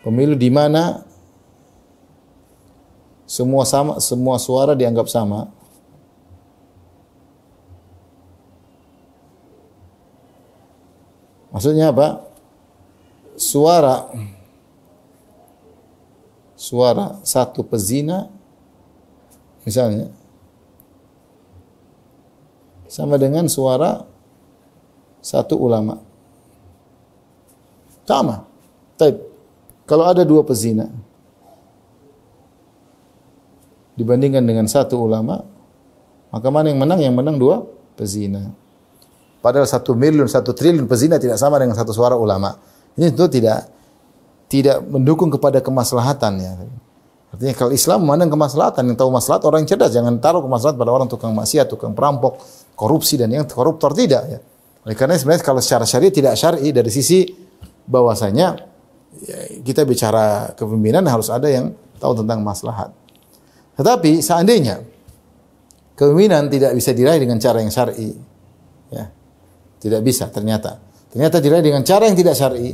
Pemilu di mana semua suara dianggap sama. Maksudnya apa? Suara satu pezina misalnya sama dengan suara satu ulama. Sama. Tapi kalau ada dua pezina dibandingkan dengan satu ulama, maka mana yang menang? Yang menang dua pezina. Padahal 1 miliar, 1 triliun pezina tidak sama dengan satu suara ulama. Ini tentu tidak mendukung kepada kemaslahatan ya. Artinya kalau Islam memandang kemaslahatan, yang tahu maslahat orang yang cerdas, jangan taruh kemaslahatan pada orang tukang maksiat, tukang perampok, korupsi dan yang koruptor, tidak ya. Oleh karena sebenarnya kalau secara syariat tidak syar'i dari sisi bahwasanya Ya, kita bicara kepemimpinan harus ada yang tahu tentang maslahat. Tetapi seandainya kepemimpinan tidak bisa diraih dengan cara yang syar'i, ya, tidak bisa ternyata diraih dengan cara yang tidak syar'i,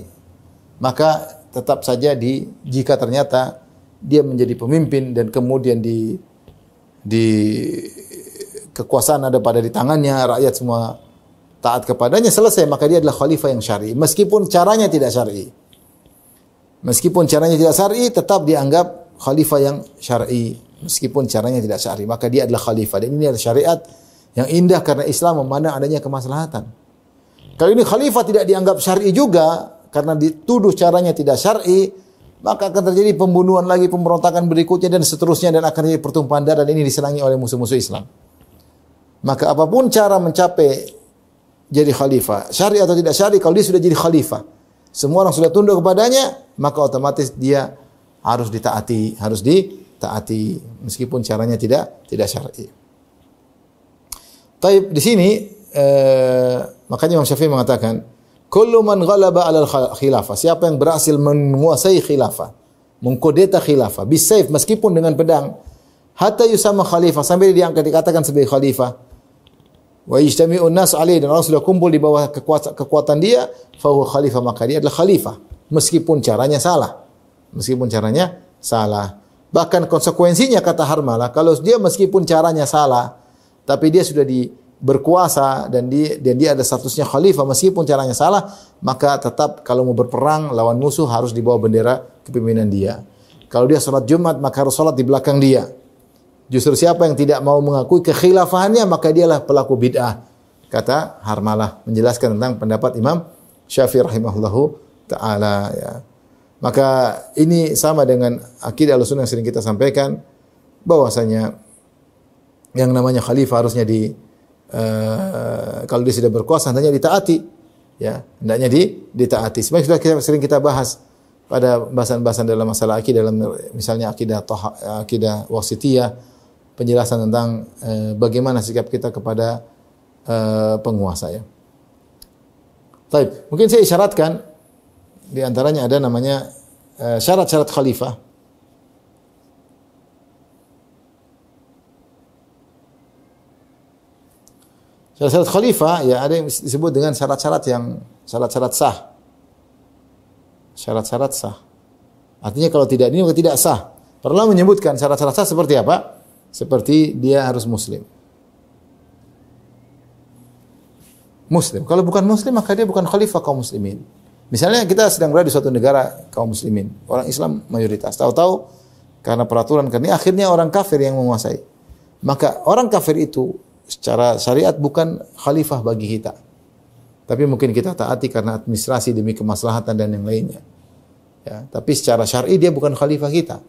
maka tetap saja jika ternyata dia menjadi pemimpin dan kemudian di kekuasaan ada pada di tangannya, rakyat semua taat kepadanya, selesai, maka dia adalah khalifah yang syar'i meskipun caranya tidak syar'i. Meskipun caranya tidak syar'i, tetap dianggap khalifah yang syar'i. Meskipun caranya tidak syar'i, maka dia adalah khalifah. Dan ini adalah syariat yang indah karena Islam memandang adanya kemaslahatan. Kalau ini khalifah tidak dianggap syar'i juga, karena dituduh caranya tidak syar'i, maka akan terjadi pembunuhan lagi, pemberontakan berikutnya, dan seterusnya, dan akan terjadi pertumpahan darah, dan ini disenangi oleh musuh-musuh Islam. Maka apapun cara mencapai jadi khalifah, syar'i atau tidak syar'i, kalau dia sudah jadi khalifah, semua orang sudah tunduk kepadanya, maka otomatis dia harus ditaati, meskipun caranya tidak syar'i. Taib, di sini makanya Imam Syafi'i mengatakan, kullu man ghalaba 'alal khilafah, siapa yang berhasil menguasai khilafah, mengkodeta khilafah bisayf, meskipun dengan pedang, hatta yusama khalifah, sampai dia diangkat dikatakan sebagai khalifah. Wa yajtami'un nas 'alaihi, dan orang sudah kumpul di bawah kekuatan dia, fa huwa khalifah, maka dia adalah khalifah meskipun caranya salah. Bahkan konsekuensinya, kata Harmalah, kalau dia meskipun caranya salah, tapi dia sudah berkuasa dan dia ada statusnya khalifah meskipun caranya salah, maka tetap kalau mau berperang lawan musuh harus di bawah bendera kepemimpinan dia. Kalau dia salat Jumat, maka harus salat di belakang dia. Justru siapa yang tidak mau mengakui kekhilafahannya, maka dialah pelaku bid'ah, kata Harmalah, menjelaskan tentang pendapat Imam Syafi'i rahimahullahu ta'ala, ya. Maka ini sama dengan akidah Ahlussunnah yang sering kita sampaikan, bahwasanya yang namanya khalifah harusnya kalau dia sudah berkuasa hendaknya ditaati, ya, hendaknya ditaati. Sebenarnya sudah sering kita bahas pada bahasan-bahasan dalam masalah akidah, dalam misalnya akidah wasitiyah, penjelasan tentang bagaimana sikap kita kepada penguasa, ya. Baik, mungkin saya isyaratkan di antaranya ada namanya syarat-syarat khalifah. Syarat-syarat khalifah, ya, ada yang disebut dengan syarat-syarat sah. Syarat-syarat sah. Artinya kalau tidak ini maka tidak sah. Pernah menyebutkan syarat-syarat sah seperti apa? Seperti dia harus muslim. Muslim. Kalau bukan muslim, maka dia bukan khalifah kaum muslimin. Misalnya kita sedang berada di suatu negara kaum muslimin, orang Islam mayoritas. Tahu-tahu karena peraturan karena akhirnya orang kafir yang menguasai. Maka orang kafir itu secara syariat bukan khalifah bagi kita. Tapi mungkin kita taati karena administrasi demi kemaslahatan dan yang lainnya. Ya, tapi secara syar'i dia bukan khalifah kita.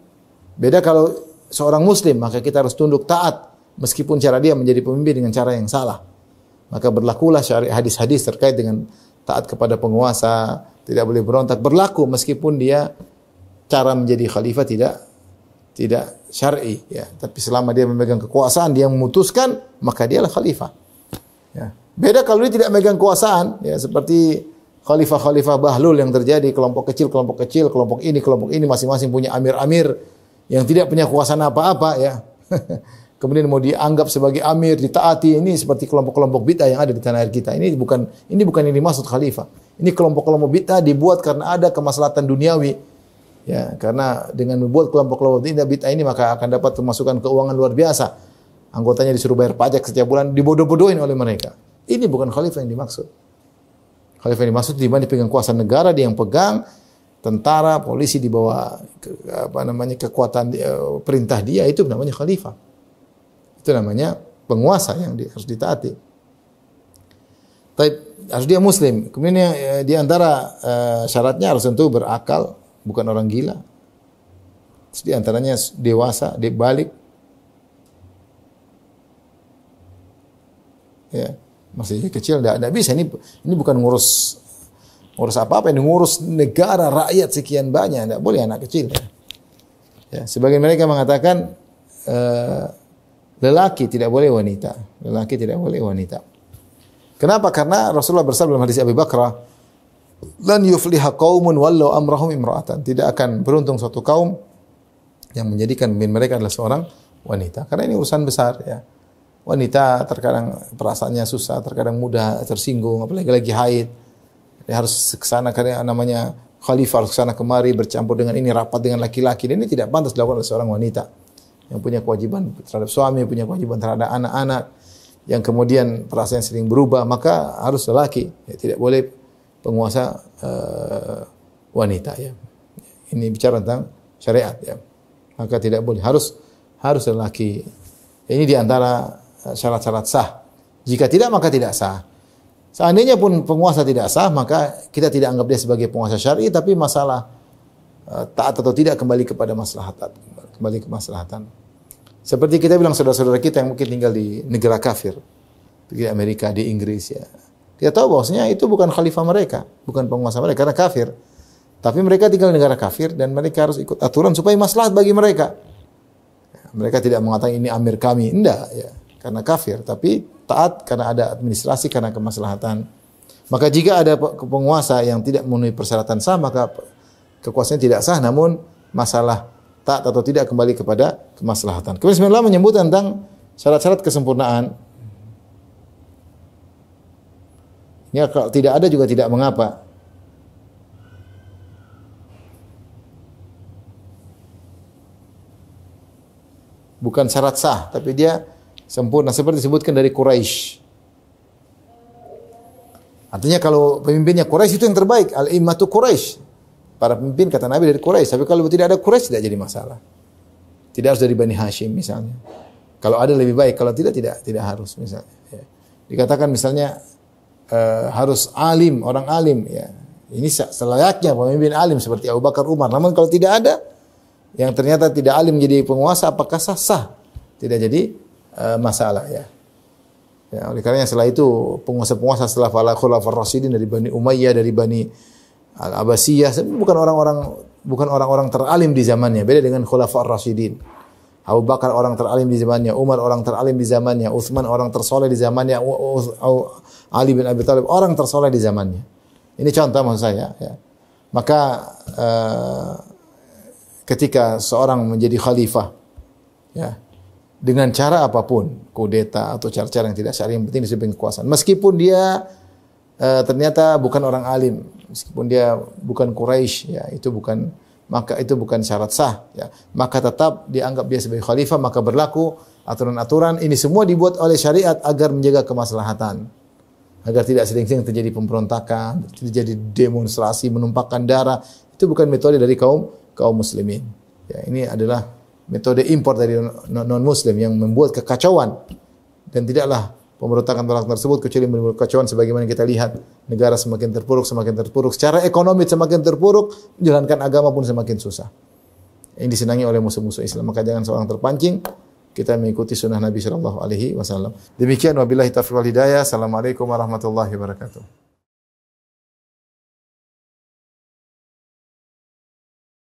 Beda kalau seorang muslim, maka kita harus tunduk taat meskipun cara dia menjadi pemimpin dengan cara yang salah. Maka berlakulah hadis-hadis terkait dengan taat kepada penguasa, tidak boleh berontak, berlaku meskipun dia cara menjadi khalifah tidak syar'i, ya. Tapi selama dia memegang kekuasaan, dia memutuskan, maka dialah khalifah. Ya. Beda kalau dia tidak memegang kekuasaan, ya, seperti khalifah-khalifah bahlul yang terjadi, kelompok kecil, kelompok ini masing-masing punya amir-amir yang tidak punya kekuasaan apa-apa, ya. Kemudian mau dianggap sebagai amir, ditaati. Ini seperti kelompok-kelompok bid'ah yang ada di tanah air kita. Ini bukan yang dimaksud khalifah. Ini kelompok-kelompok bid'ah dibuat karena ada kemaslahatan duniawi. Ya, karena dengan membuat kelompok-kelompok bid'ah ini maka akan dapat pemasukan keuangan luar biasa. Anggotanya disuruh bayar pajak setiap bulan, dibodoh-bodohin oleh mereka. Ini bukan khalifah yang dimaksud. Khalifah yang dimaksud di mana dipegang kuasa negara, dia yang pegang, tentara, polisi di bawah kekuatan perintah dia, itu namanya khalifah. Itu namanya penguasa yang harus ditaati. Tapi harus dia muslim. Kemudian di antara syaratnya harus tentu berakal, bukan orang gila. Terus di antaranya dewasa, balik. Ya, masih kecil enggak bisa. Ini bukan ngurus apa-apa, ini ngurus negara, rakyat sekian banyak. Enggak boleh anak kecil. Ya, sebagian mereka mengatakan lelaki tidak boleh wanita. Lelaki tidak boleh wanita. Kenapa? Karena Rasulullah bersabda dalam hadis Abu Bakrah, lan yufliha qaumun wallau amrahum imra'atan. Tidak akan beruntung suatu kaum yang menjadikan pemimpin mereka adalah seorang wanita. Karena ini urusan besar ya. Wanita terkadang perasaannya susah, terkadang mudah tersinggung, apalagi lagi haid. Dia harus ke sana karena namanya khalifah, harus ke sana kemari bercampur dengan ini, rapat dengan laki-laki. Dan ini tidak pantas dilakukan oleh seorang wanita yang punya kewajiban terhadap suami, punya kewajiban terhadap anak-anak, yang kemudian perasaan sering berubah, maka harus lelaki. Ya, tidak boleh penguasa wanita ya. Ini bicara tentang syariat ya. Maka tidak boleh, harus lelaki. Ini diantara syarat-syarat sah. Jika tidak maka tidak sah. Seandainya pun penguasa tidak sah, maka kita tidak anggap dia sebagai penguasa syar'i, tapi masalah taat atau tidak kembali kepada maslahatan, kembali ke maslahatan. Seperti kita bilang saudara-saudara kita yang mungkin tinggal di negara kafir, di Amerika, di Inggris ya. Dia tahu bahwasanya itu bukan khalifah mereka, bukan penguasa mereka karena kafir. Tapi mereka tinggal di negara kafir dan mereka harus ikut aturan supaya maslahat bagi mereka. Mereka tidak mengatakan ini amir kami, enggak ya, karena kafir, tapi taat karena ada administrasi, karena kemaslahatan. Maka jika ada penguasa yang tidak memenuhi persyaratan sah, maka kekuasaannya tidak sah, namun masalah taat atau tidak kembali kepada kemaslahatan. Kemudian Allah menyebut tentang syarat-syarat kesempurnaan. Ya, kalau tidak ada juga tidak mengapa. Bukan syarat sah, tapi dia sempurna seperti disebutkan dari Quraisy. Artinya kalau pemimpinnya Quraisy itu yang terbaik, al-immatu Quraisy. Para pemimpin kata Nabi dari Quraisy, tapi kalau tidak ada Quraisy tidak jadi masalah. Tidak harus dari Bani Hashim misalnya. Kalau ada lebih baik, kalau tidak harus misalnya. Ya. Dikatakan misalnya harus alim, orang alim ya. Ini selayaknya pemimpin alim seperti Abu Bakar, Umar. Namun kalau tidak ada yang ternyata tidak alim jadi penguasa, apakah sah? Tidak jadi masalah ya. Ya, oleh karenanya setelah itu penguasa-penguasa setelah Khulafaur Rasyidin dari Bani Umayyah, dari Bani Al-Abbasiyah, bukan orang-orang teralim di zamannya, beda dengan Khulafaur Rasyidin. Abu Bakar orang teralim di zamannya, Umar orang teralim di zamannya, Utsman orang tersoleh di zamannya, Ali bin Abi Thalib orang tersoleh di zamannya. Ini contoh maksud saya ya. Maka ketika seorang menjadi khalifah ya, dengan cara apapun, kudeta atau cara-cara yang tidak syar'i, yang penting disebut kekuasaan. Meskipun dia ternyata bukan orang alim, meskipun dia bukan Quraisy ya, maka itu bukan syarat sah ya. Maka tetap dianggap dia sebagai khalifah, maka berlaku aturan-aturan. Ini semua dibuat oleh syariat agar menjaga kemaslahatan. Agar tidak sering-sering terjadi pemberontakan, terjadi demonstrasi, menumpahkan darah. Itu bukan metode dari kaum muslimin. Ya, ini adalah metode impor dari non-muslim yang membuat kekacauan. Dan tidaklah pemberontakan tersebut kecuali menimbulkan kekacauan sebagaimana kita lihat negara semakin terpuruk, secara ekonomi semakin terpuruk, menjalankan agama pun semakin susah. Ini disenangi oleh musuh-musuh Islam. Maka jangan seorang terpancing, kita mengikuti sunnah Nabi sallallahu alaihi wasallam. Demikian wabillahi taufiq wal hidayah. Assalamualaikum warahmatullahi wabarakatuh.